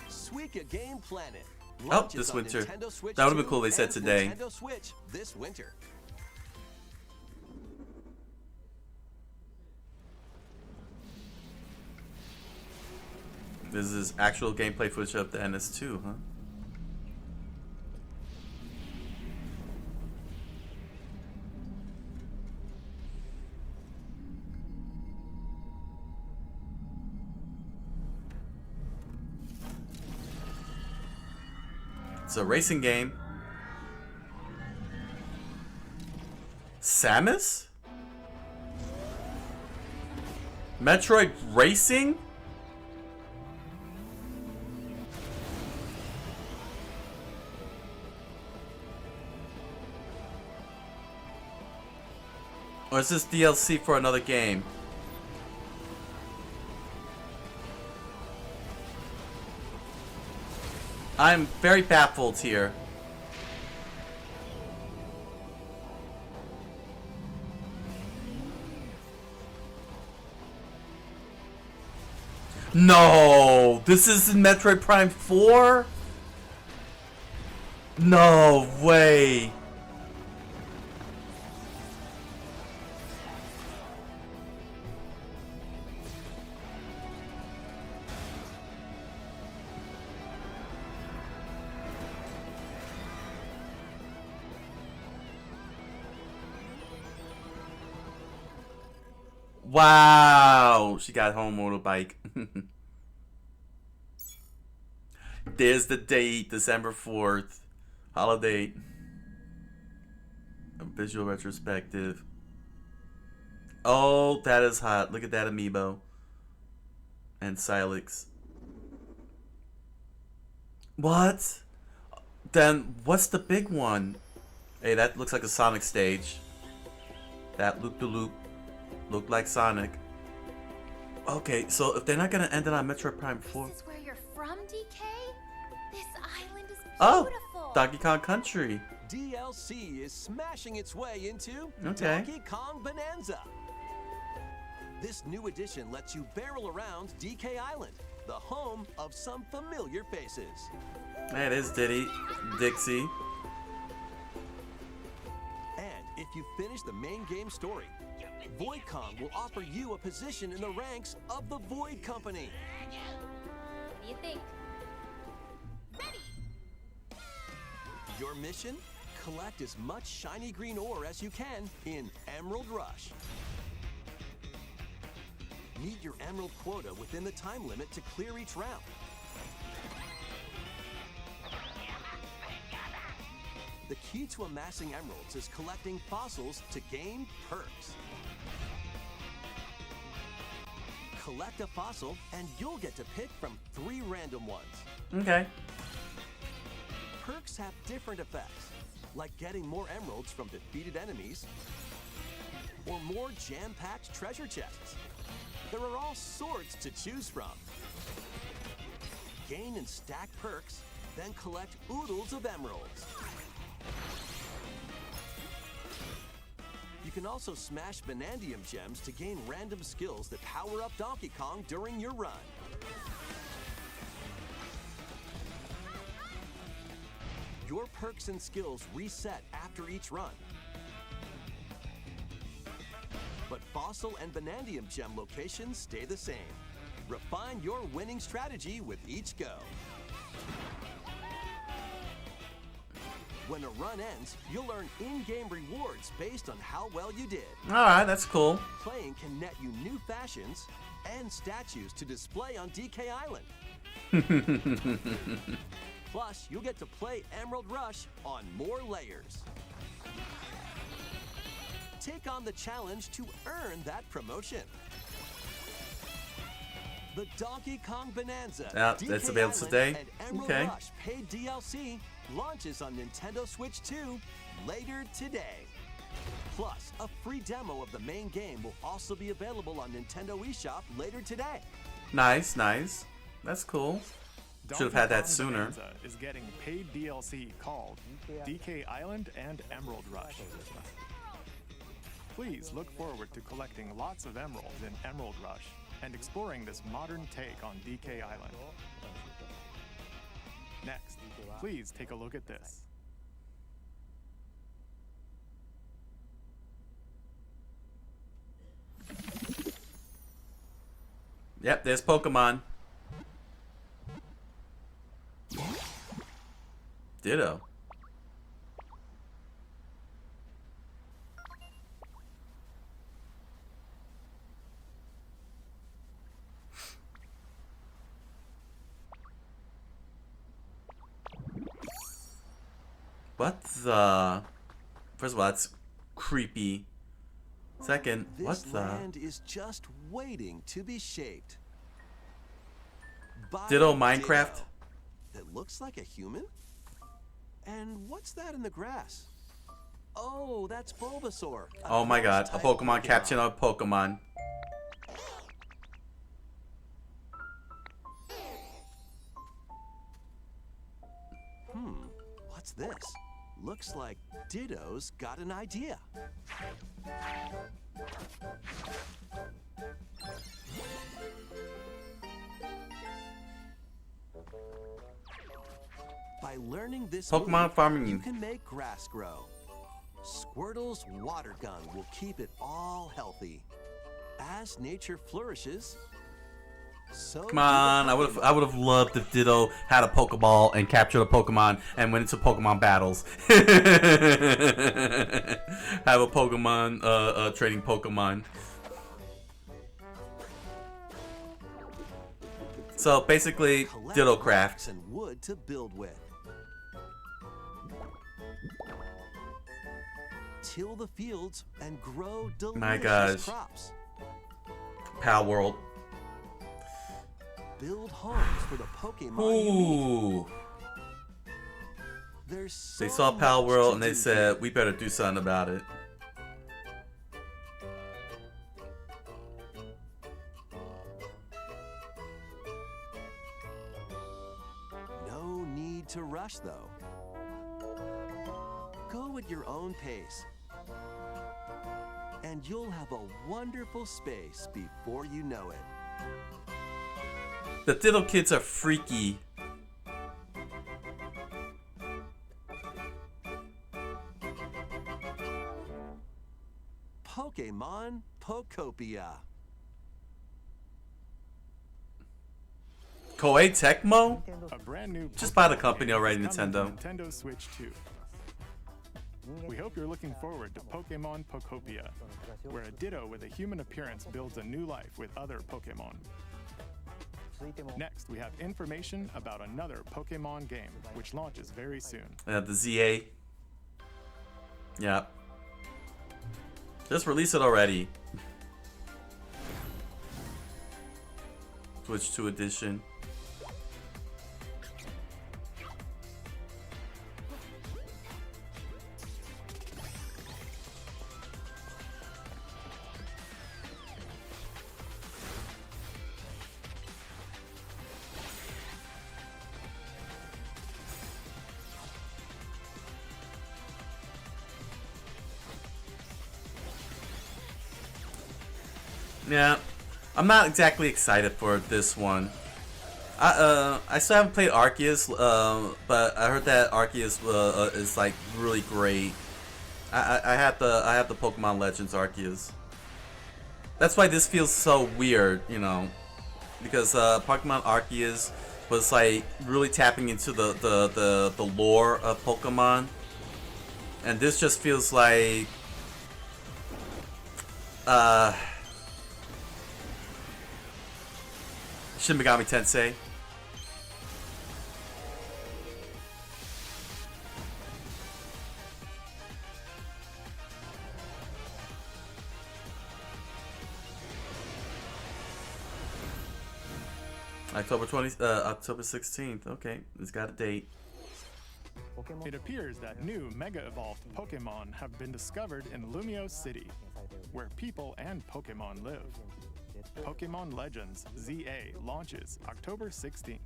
Suika Game Planet launches this on winter. Nintendo Switch That would've been 2 cool, they said and today. Nintendo Switch this winter. This is actual gameplay footage of the NS2, huh? It's a racing game. Samus? Metroid Racing? Or is this DLC for another game? I'm very baffled here. No! This is in Metroid Prime 4? No way! Wow, she got home motorbike. There's the date, December 4th. Holiday. A visual retrospective. Oh, that is hot. Look at that amiibo. And Silex. What? Then what's the big one? Hey, that looks like a Sonic stage. That loop-de-loop. Look like Sonic. Okay, so if they're not gonna end it on Metroid Prime 4. This is where you're from, DK? This island is beautiful. Oh, Donkey Kong Country. DLC is smashing its way into Okay. Donkey Kong Bonanza. This new edition lets you barrel around DK Island, the home of some familiar faces. Hey, it is Diddy, Dixie. And if you finish the main game story, Void Kong will offer you a position in the ranks of the Void Company. What do you think? Your mission? Collect as much shiny green ore as you can in Emerald Rush. Meet your emerald quota within the time limit to clear each round. The key to amassing emeralds is collecting fossils to gain perks. Collect a fossil and you'll get to pick from 3 random ones. Okay. Perks have different effects, like getting more emeralds from defeated enemies, or more jam-packed treasure chests. There are all sorts to choose from. Gain and stack perks, then collect oodles of emeralds. You can also smash Vanadium gems to gain random skills that power up Donkey Kong during your run. Your perks and skills reset after each run. But Fossil and Vanadium gem locations stay the same. Refine your winning strategy with each go. When a run ends, you'll earn in-game rewards based on how well you did. Alright, that's cool. Playing can net you new fashions and statues to display on DK Island. Plus, you'll get to play Emerald Rush on more layers. Take on the challenge to earn that promotion. The Donkey Kong Bonanza. Yeah, DK that's available Island today. And Emerald Okay. Rush paid DLC launches on Nintendo Switch 2 later today. Plus, a free demo of the main game will also be available on Nintendo eShop later today. Nice, nice. That's cool. Should have had that Donkey Kong sooner. Bonanza is getting paid DLC called DK Island and Emerald Rush. Please look forward to collecting lots of emeralds in Emerald Rush and exploring this modern take on DK Island. Next, please take a look at this. Yep, there's Pokemon. Ditto. What the? First of all, that's creepy. Second, what This the? land is just waiting to be shaped. By Ditto a Minecraft? ditto that looks like a human? And what's that in the grass? Oh, that's Bulbasaur. Oh my god, a Ghost-type Pokemon capturing a Pokemon. What's this? Looks like Ditto's got an idea. By learning this Pokemon move, farming. you can make grass grow. Squirtle's water gun will keep it all healthy. As nature flourishes, so Come on, I would have loved if Ditto had a Pokeball and captured a Pokemon and went into Pokemon battles. Have a Pokemon trading Pokemon. So basically, collect Ditto rocks craft. and wood to build with. Till the fields and grow delicious My gosh. crops. Pal World. Build homes for the Pokemon you meet. Ooh. There's They so saw Pal much World to and they do said, here. we better do something about it. No need to rush though. Go at your own pace. And you'll have a wonderful space before you know it. The Ditto kids are freaky. Pokemon Pokopia. Koei Tecmo? A brand new Just buy the Pokemon company game already, is coming to Nintendo. Nintendo Switch 2. We hope you're looking forward to Pokemon Pokopia, where a Ditto with a human appearance builds a new life with other Pokemon. Next, we have information about another Pokemon game, which launches very soon. The ZA. Yeah. Just release it already. Switch 2 edition. Yeah, I'm not exactly excited for this one. I still haven't played Arceus, but I heard that Arceus is like really great. I had the Pokemon Legends Arceus. That's why this feels so weird, you know, because Pokemon Arceus was like really tapping into the lore of Pokemon, and this just feels like Shin Megami Tensei. October 16th. Okay, it's got a date. It appears that new Mega Evolved Pokemon have been discovered in Lumio City, where people and Pokemon live. Pokemon Legends ZA launches October 16th.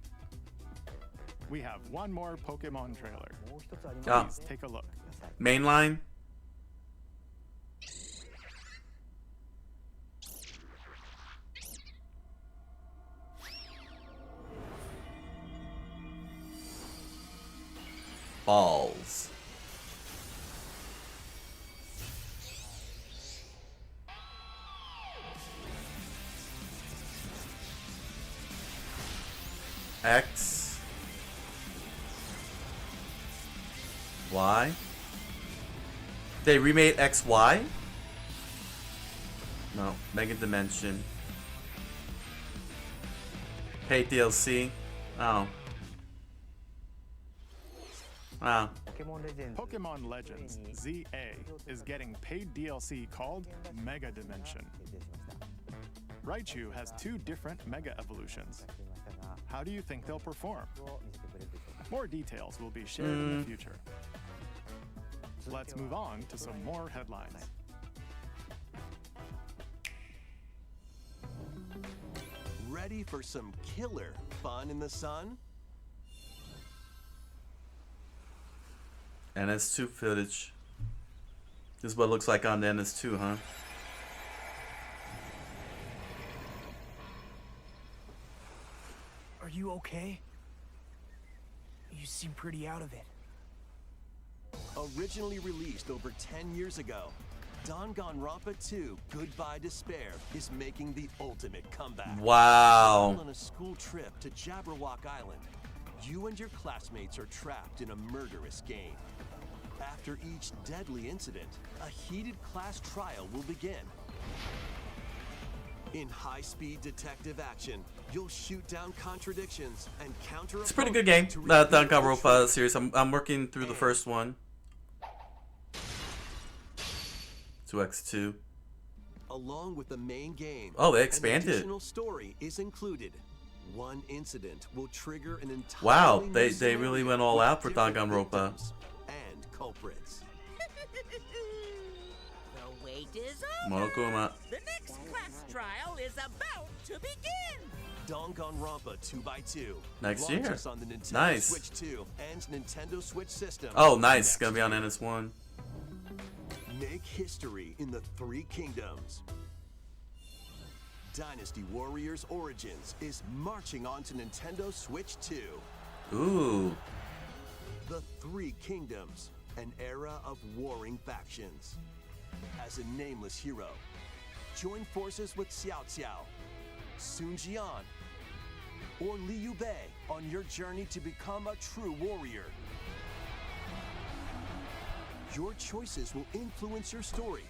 We have one more Pokemon trailer. Please take a look. Mainline. Balls. X. XY? They remade XY? No. Mega Dimension. Paid DLC. Oh. Wow. Pokemon Legends ZA is getting paid DLC called Mega Dimension. Raichu has 2 different Mega Evolutions. How do you think they'll perform? More details will be shared in the future. Let's move on to some more headlines. Ready for some killer fun in the sun? NS2 footage. This is what it looks like on the NS2, huh? Are you okay? You seem pretty out of it. Originally released over 10 years ago, Danganronpa 2 Goodbye Despair is making the ultimate comeback. Wow. On a school trip to Jabberwock Island, you and your classmates are trapped in a murderous game. After each deadly incident, a heated class trial will begin. In high-speed detective action, you'll shoot down contradictions and counter. It's a pretty good game. The Danganronpa series. I'm working through the first one. 2x2. Along with the main game. Oh, they expanded. An additional story is included. One incident will trigger an entire. Wow, they really went all out for Danganronpa. And culprits. The wait is Monokuma. The next class trial is about to begin. Danganronpa 2x2. Next year. Launches on the Nintendo Nice. Switch 2 and Nintendo Switch system. Oh, nice. It's gonna be on NS1. Make history in the 3 kingdoms. Dynasty Warriors Origins is marching on to Nintendo Switch 2. Ooh. The 3 kingdoms, an era of warring factions. As a nameless hero, join forces with SYOSETSU, Sun Jian, or Liu Bei on your journey to become a true warrior. Your choices will influence your story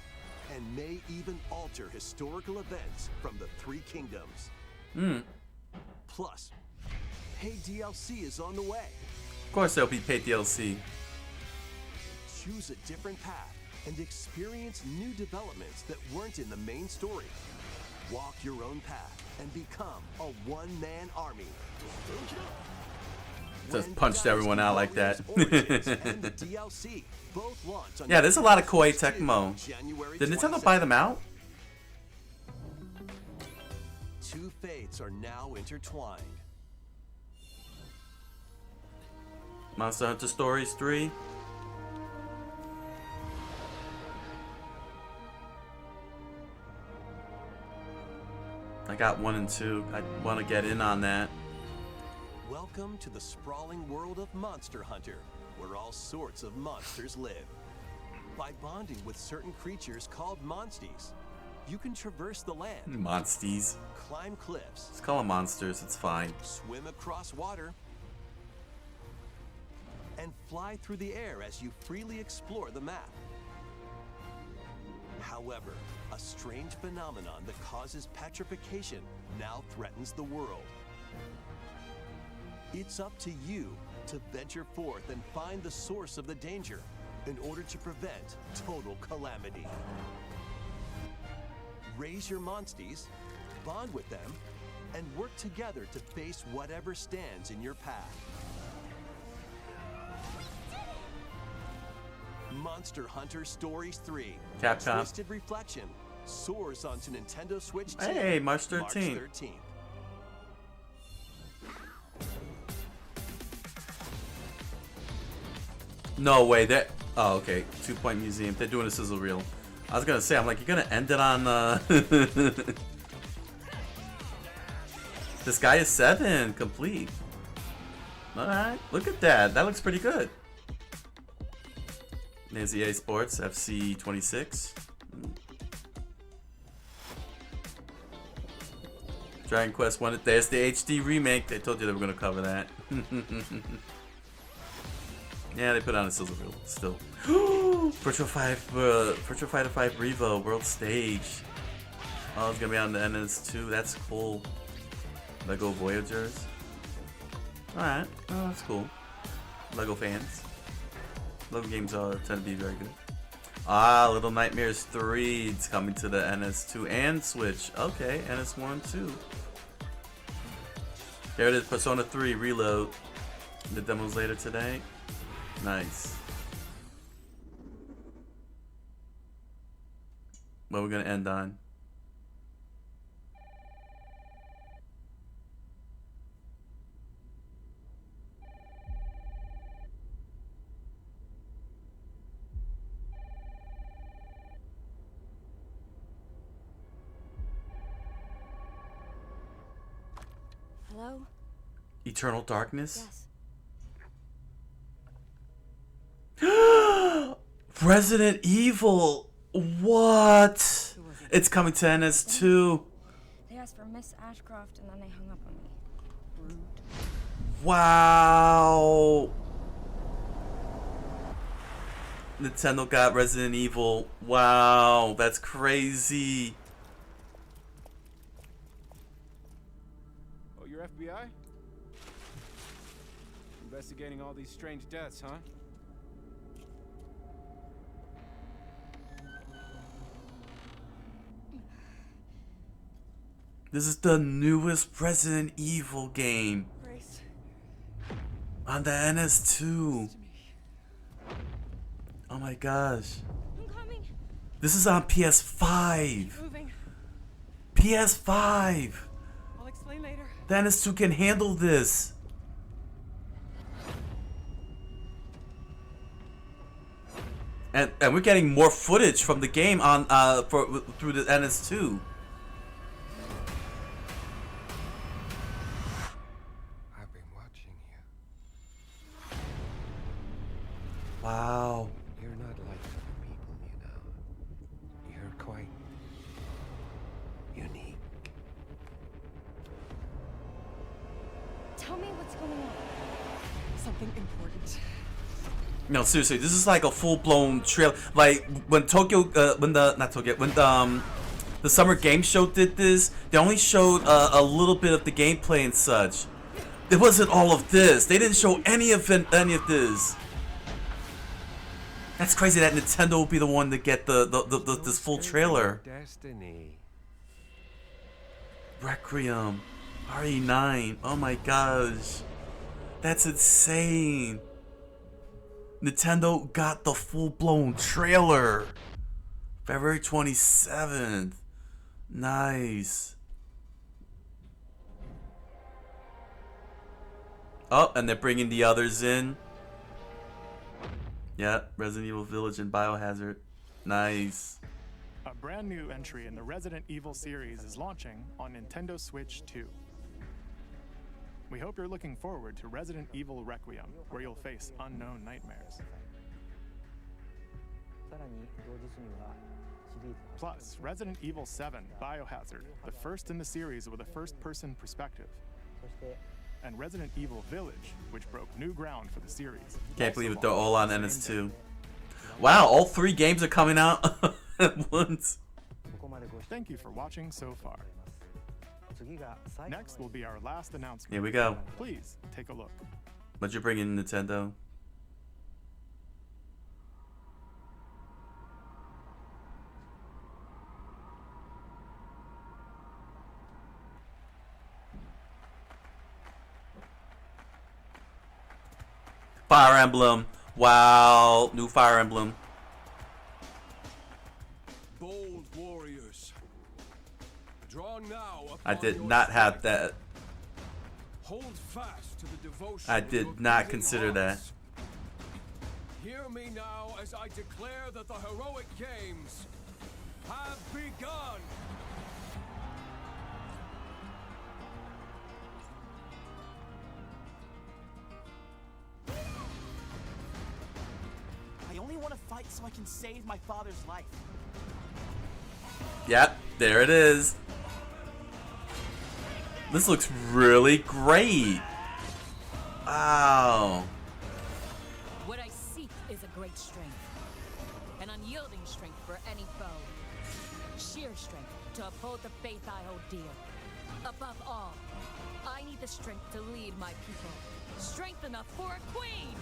and may even alter historical events from the 3 kingdoms. Plus, paid DLC is on the way. Of course there'll be paid DLC. Choose a different path and experience new developments that weren't in the main story. Walk your own path and become a one-man army. Just punched everyone out like that. And the DLC both launch on Yeah, there's a lot of Koei Tecmo. Did Nintendo buy them out? 2 fates are now intertwined. Monster Hunter Stories 3. I got 1 and 2. I want to get in on that. Welcome to the sprawling world of Monster Hunter, where all sorts of monsters live. By bonding with certain creatures called monsties, you can traverse the land, Monsties. climb cliffs, Let's call them monsters. It's fine. swim across water, and fly through the air as you freely explore the map. However, a strange phenomenon that causes petrification now threatens the world. It's up to you to venture forth and find the source of the danger in order to prevent total calamity. Raise your monsties, bond with them, and work together to face whatever stands in your path. Monster Hunter Stories 3. Capcom. Twisted Reflection soars onto Nintendo Switch 2. Hey, March 13th. March 13th. No way. That. Oh, okay. 2 Point Museum. They're doing a sizzle reel. I was gonna say, I'm like, you're gonna end it on. This guy is 7 complete. All right. Look at that. That looks pretty good. There's EA Sports FC 26. Dragon Quest 1. There's the HD remake. They told you they were gonna cover that. Yeah, they put on a sizzle reel still. Virtual Fighter 5 Revo World Stage. Oh, it's gonna be on the NS2. That's cool. Lego Voyagers. Alright, oh, that's cool. Lego fans. Lego games tend to be very good. Ah, Little Nightmares 3. It's coming to the NS2 and Switch. Okay, NS1 too. There it is, Persona 3 Reload. The demo's later today. Nice. What we're gonna end on? Hello? Eternal Darkness? Yes. Resident Evil! What? It's coming to NS2. They asked for Miss Ashcroft and then they hung up on me. Rude. Wow. Nintendo got Resident Evil. Wow, that's crazy. Oh, you're FBI? Investigating all these strange deaths, huh? This is the newest Resident Evil game. Grace. On the NS2. Oh my gosh. I'm coming. This is on PS5. Moving. PS5. I'll explain later. The NS2 can handle this. And we're getting more footage from the game on through the NS2. I've been watching you. Wow. You're not like other people, you know. You're quite unique. Tell me what's going on. Something important. No, seriously, this is like a full-blown trailer. Like when the Summer Game Show did this, they only showed a little bit of the gameplay and such. It wasn't all of this. They didn't show any of this. That's crazy that Nintendo will be the one to get this full trailer. Destiny. Requiem, RE9. Oh my gosh, that's insane. Nintendo got the full-blown trailer. February 27th. Nice. Oh, and they're bringing the others in. Yeah, Resident Evil Village and Biohazard. Nice. A brand new entry in the Resident Evil series is launching on Nintendo Switch 2. We hope you're looking forward to Resident Evil Requiem, where you'll face unknown nightmares. Plus, Resident Evil 7 Biohazard, the first in the series with a first-person perspective. And Resident Evil Village, which broke new ground for the series. Can't believe they're all on NS2. Wow, all 3 games are coming out at once. Thank you for watching so far. Next will be our last announcement. Here we go. Please take a look. What you bringing, Nintendo? Fire Emblem. Wow, new Fire Emblem. Bold warriors. Draw now upon I did your not have strength. that. Hold fast to the devotion I of your did not beating consider that. hearts. Hear me now as I declare that the heroic games have begun. I only want to fight so I can save my father's life. Yep, there it is. This looks really great. Wow. What I seek is a great strength. An unyielding strength for any foe. Sheer strength to uphold the faith I hold dear. Above all, I need the strength to lead my people. Strength enough for a queen!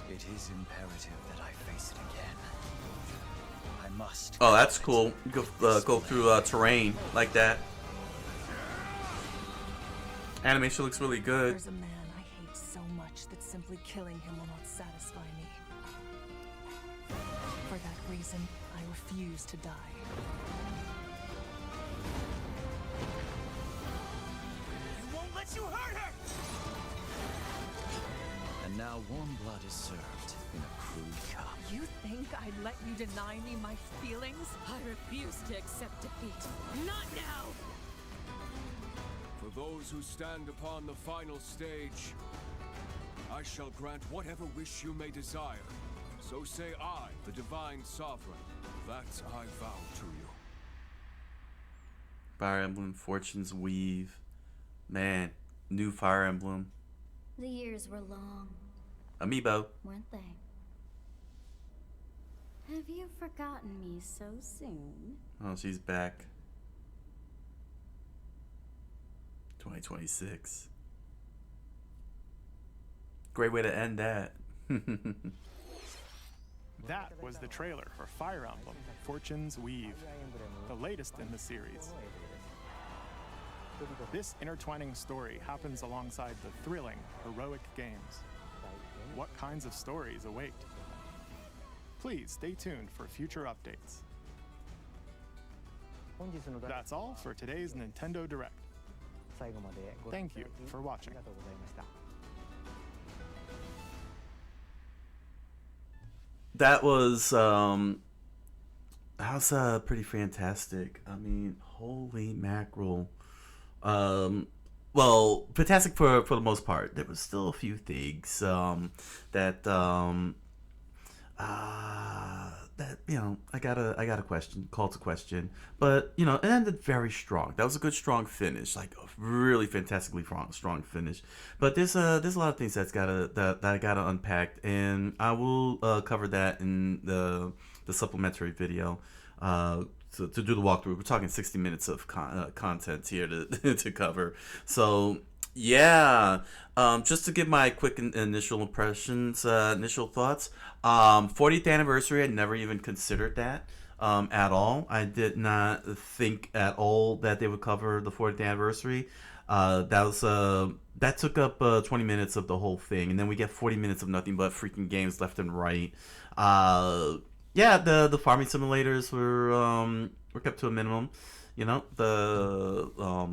It is imperative that I face it again. I must. Oh, that's cool. You go through terrain like that. Animation looks really good. There's a man I hate so much that simply killing him will not satisfy me. For that reason, I refuse to die. I won't let you hurt her! And now warm blood is served in a crude cup. You think I'd let you deny me my feelings? I refuse to accept defeat. Not now! For those who stand upon the final stage, I shall grant whatever wish you may desire. So say I, the Divine Sovereign, that I vow to you. Fire Emblem Fortune's Weave. Man, new Fire Emblem. The years were long, Amiibo. weren't they? Have you forgotten me so soon? Oh, she's back. 2026. Great way to end that. That was the trailer for Fire Emblem Fortune's Weave, the latest in the series. This intertwining story happens alongside the thrilling, heroic games. What kinds of stories await? Please stay tuned for future updates. That's all for today's Nintendo Direct. Thank you for watching. That was pretty fantastic. I mean, holy mackerel. Well, fantastic for the most part. There was still a few things that you know, I got a question, call to question, but you know, it ended very strong. That was a good, strong finish, like a really fantastically strong finish. But there's a lot of things that I gotta unpack, and I will cover that in the supplementary video. To do the walkthrough. We're talking 60 minutes of content here to cover. So yeah, just to give my quick initial impressions, initial thoughts. 40th anniversary, I never even considered that at all. I did not think at all that they would cover the 40th anniversary. That took up 20 minutes of the whole thing, and then we get 40 minutes of nothing but freaking games left and right. Yeah, the farming simulators were kept to a minimum. You know,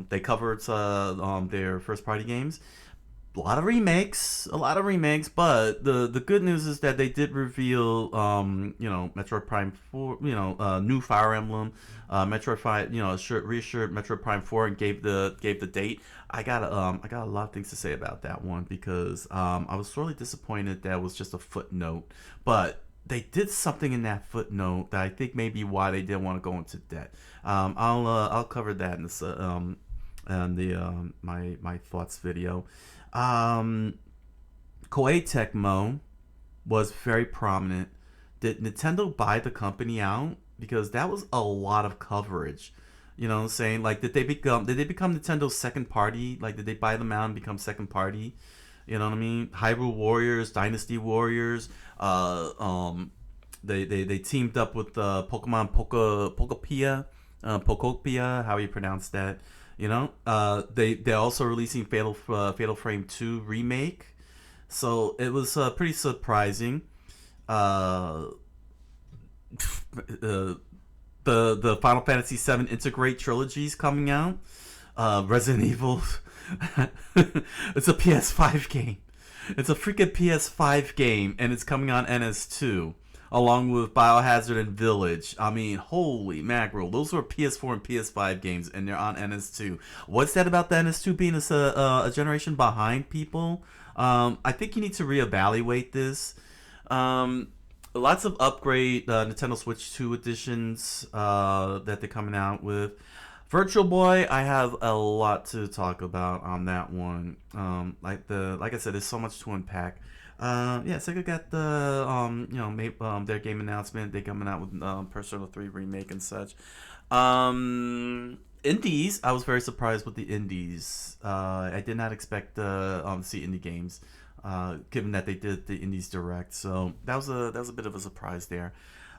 they covered their first party games. A lot of remakes, but the good news is that they did reveal you know, Metroid Prime 4, you know, new Fire Emblem, Metroid 5, you know, reassured Metroid Prime 4 and gave the date. I got a lot of things to say about that one because I was sorely disappointed that it was just a footnote, but they did something in that footnote that I think may be why they didn't want to go into debt. I'll cover that in this my thoughts video. Koei Tecmo was very prominent. Did Nintendo buy the company out? Because that was a lot of coverage. You know what I'm saying? Like, did they become Nintendo's second party? Like, did they buy them out and become second party? You know what I mean? Hyrule Warriors, Dynasty Warriors. They teamed up with Pokemon Pokopia, how you pronounce that? You know, they're also releasing Fatal Frame 2 remake, so it was pretty surprising. The Final Fantasy VII Integrate trilogies coming out. Resident Evil. It's a PS5 game. It's a freaking PS5 game, and it's coming on NS2, along with Biohazard and Village. I mean, holy mackerel. Those were PS4 and PS5 games, and they're on NS2. What's that about the NS2 being a generation behind people? I think you need to reevaluate this. Lots of upgrade Nintendo Switch 2 editions that they're coming out with. Virtual Boy, I have a lot to talk about on that one. Like I said, there's so much to unpack. Yeah, Sega got the made their game announcement. They coming out with Persona 3 remake and such. Indies, I was very surprised with the indies. I did not expect to see indie games, given that they did the indies direct. So that was a bit of a surprise there.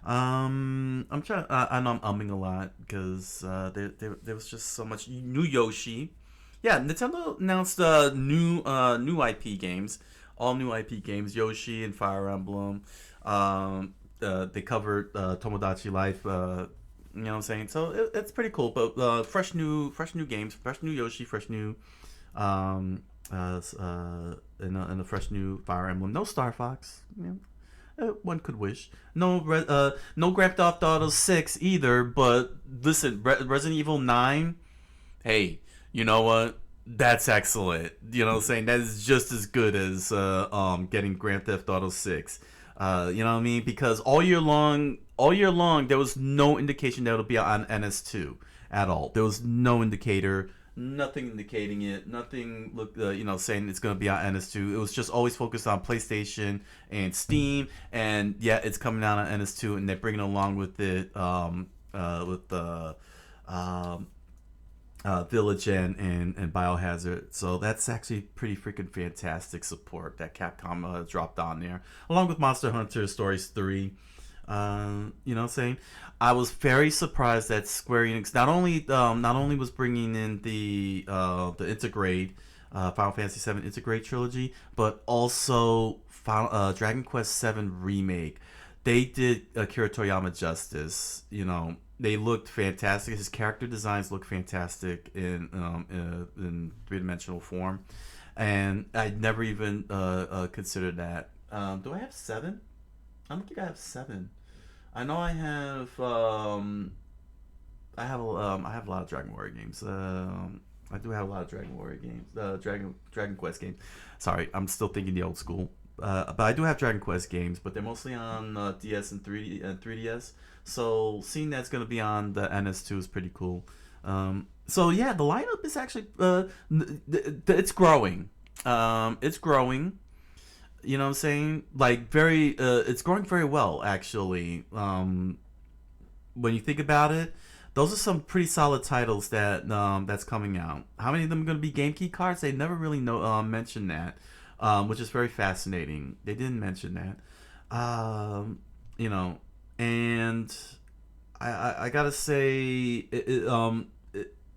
I'm trying. I know I'm umming a lot because there was just so much new Yoshi. Yeah, Nintendo announced new IP games, all new IP games, Yoshi and Fire Emblem. They covered Tomodachi Life. You know what I'm saying? So it's pretty cool. But fresh new games, fresh new Yoshi, fresh new and a fresh new Fire Emblem. No Star Fox. You know. One could wish. No Grand Theft Auto 6 either, but listen, Resident Evil 9, hey, you know what? That's excellent. You know what I'm saying? That is just as good as getting Grand Theft Auto 6. You know what I mean? Because all year long, there was no indication that it'll be on NS2 at all. There was no indicator. Nothing indicating it. Nothing saying it's gonna be on NS2. It was just always focused on PlayStation and Steam. And yeah, it's coming out on NS2, and they're bringing along with it with the Village and Biohazard. So that's actually pretty freaking fantastic support that Capcom dropped on there, along with Monster Hunter Stories 3. You know what I'm saying? I was very surprised that Square Enix not only was bringing in the Integrate Final Fantasy VII Integrate trilogy, but also Dragon Quest VII Remake. They did Akira Toriyama justice. You know, they looked fantastic. His character designs look fantastic in three-dimensional form, and I'd never even considered that. Do I have 7? I don't think I have 7. I know I have I have a lot of Dragon Warrior games. I do have a lot of Dragon Warrior games. Dragon Quest games. Sorry, I'm still thinking the old school. But I do have Dragon Quest games, but they're mostly on DS and 3DS. So seeing that's going to be on the NS2 is pretty cool. So yeah, the lineup is actually it's growing. It's growing. You know what I'm saying? Like it's growing very well actually. When you think about it, those are some pretty solid titles that's coming out. How many of them are going to be Game Key cards? They never really mention that, which is very fascinating. They didn't mention that. You know, and I gotta say,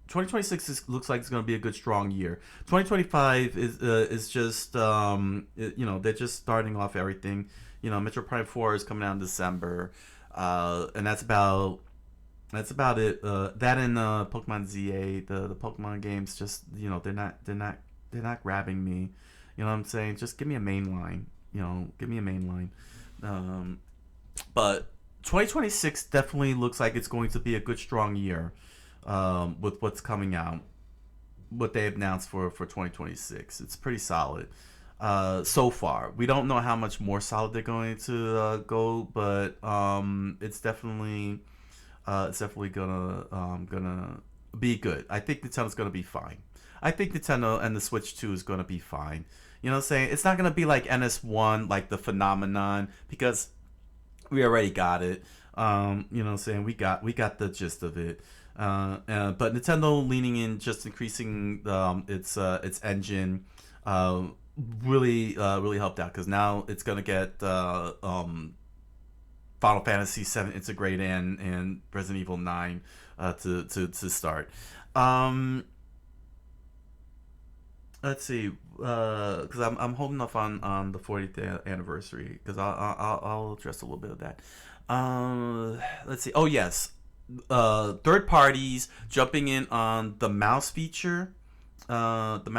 2026 looks like it's going to be a good strong year. 2025 is just they're just starting off everything. You know, Metro Prime 4 is coming out in December, and that's about it. That and Pokemon ZA, the Pokemon games, just they're not grabbing me. You know what I'm saying? Just give me a main line. You know, give me a main line. But 2026 definitely looks like it's going to be a good strong year. With what's coming out, what they announced for 2026, it's pretty solid so far. We don't know how much more solid they're going to go, but it's definitely gonna be good. I think Nintendo's gonna be fine. I think Nintendo and the Switch 2 is gonna be fine. You know what I'm saying? It's not gonna be like NS1, like the phenomenon, because we already got it. You know what I'm saying? We got the gist of it. But Nintendo leaning in, just increasing its engine, really helped out, because now it's gonna get Final Fantasy VII Integrate and Resident Evil 9 to start. Let's see, because I'm holding off on the 40th anniversary, because I'll address a little bit of that. Let's see. Oh yes. Third parties jumping in on the mouse feature, and the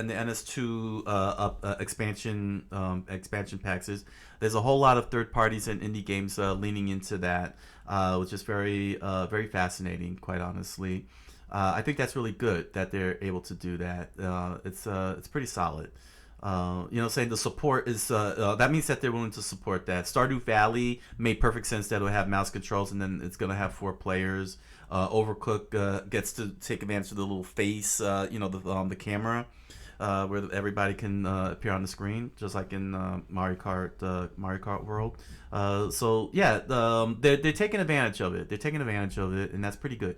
NS2 expansion packs. There's a whole lot of third parties and indie games leaning into that, which is very fascinating, quite honestly. I think that's really good that they're able to do that. It's pretty solid. You know, saying the support is that means that they're willing to support that. Stardew Valley made perfect sense that it'll have mouse controls and then it's gonna have 4 players. Overcooked gets to take advantage of the little face, you know, the camera, where everybody can appear on the screen, just like in Mario Kart World. So yeah, they're taking advantage of it. They're taking advantage of it, and that's pretty good.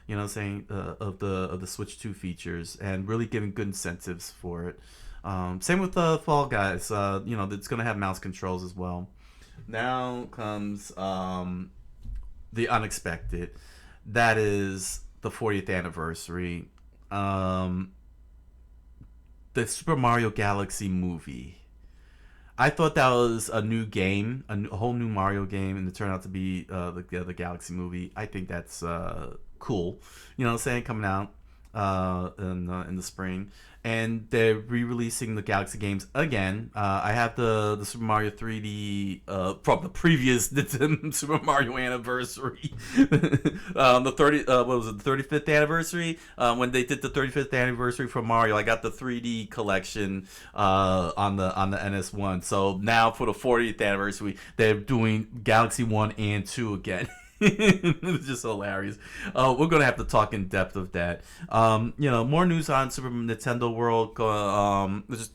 You know what I'm saying, of the Switch 2 features, and really giving good incentives for it. Same with Fall Guys. You know, it's gonna have mouse controls as well. Now comes the unexpected. That is the 40th anniversary. The Super Mario Galaxy movie. I thought that was a new game, a whole new Mario game, and it turned out to be the Galaxy movie. I think that's cool. You know what I'm saying? Coming out in the spring. And they're re-releasing the Galaxy games again. I have the Super Mario 3D from the previous Super Mario anniversary. The 35th anniversary? When they did the 35th anniversary for Mario, I got the 3D collection on the NS1. So now for the 40th anniversary, they're doing Galaxy 1 and 2 again. It's just hilarious. We're gonna have to talk in depth of that. You know, more news on Super Nintendo World. Just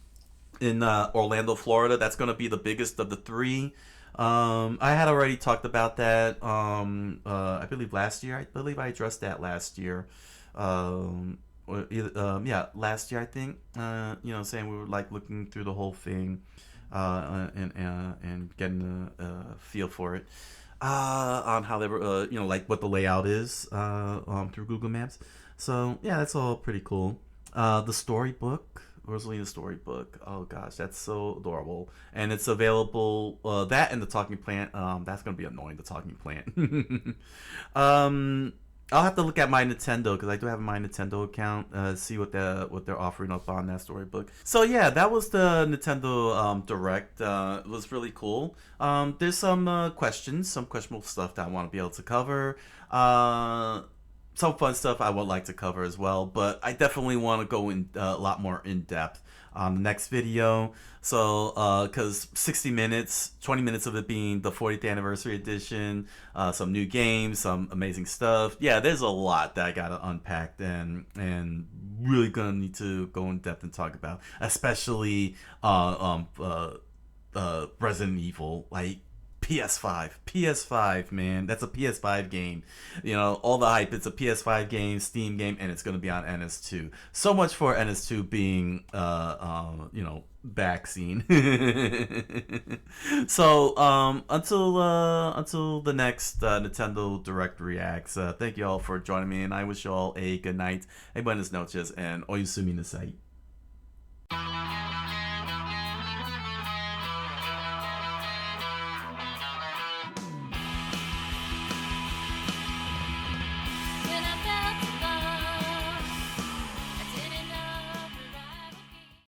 in Orlando, Florida. That's gonna be the biggest of the 3. I had already talked about that. I believe last year. I believe I addressed that last year. Yeah, last year I think. You know, saying we were like looking through the whole thing, and getting a feel for it. On how they were, you know, like what the layout is through Google Maps. So yeah, that's all pretty cool. The storybook, Rosalina's storybook. Oh gosh, that's so adorable, and it's available. That and the talking plant. That's gonna be annoying. The talking plant. I'll have to look at my Nintendo because I do have my Nintendo account. See what they're offering up on that storybook. So yeah, that was the Nintendo Direct. It was really cool. There's some questions, some questionable stuff that I want to be able to cover. Some fun stuff I would like to cover as well, but I definitely want to go in a lot more in depth on the next video. So, because 60 minutes, 20 minutes of it being the 40th anniversary edition, some new games, some amazing stuff. Yeah, there's a lot that I gotta unpack and really gonna need to go in depth and talk about, especially Resident Evil, like PS5, man. That's a PS5 game. You know, all the hype. It's a PS5 game, Steam game, and it's going to be on NS2. So much for NS2 being, you know, back scene. So, until the next Nintendo Direct Reacts, thank you all for joining me, and I wish you all a good night, a buenas noches, and oyasumi nasai.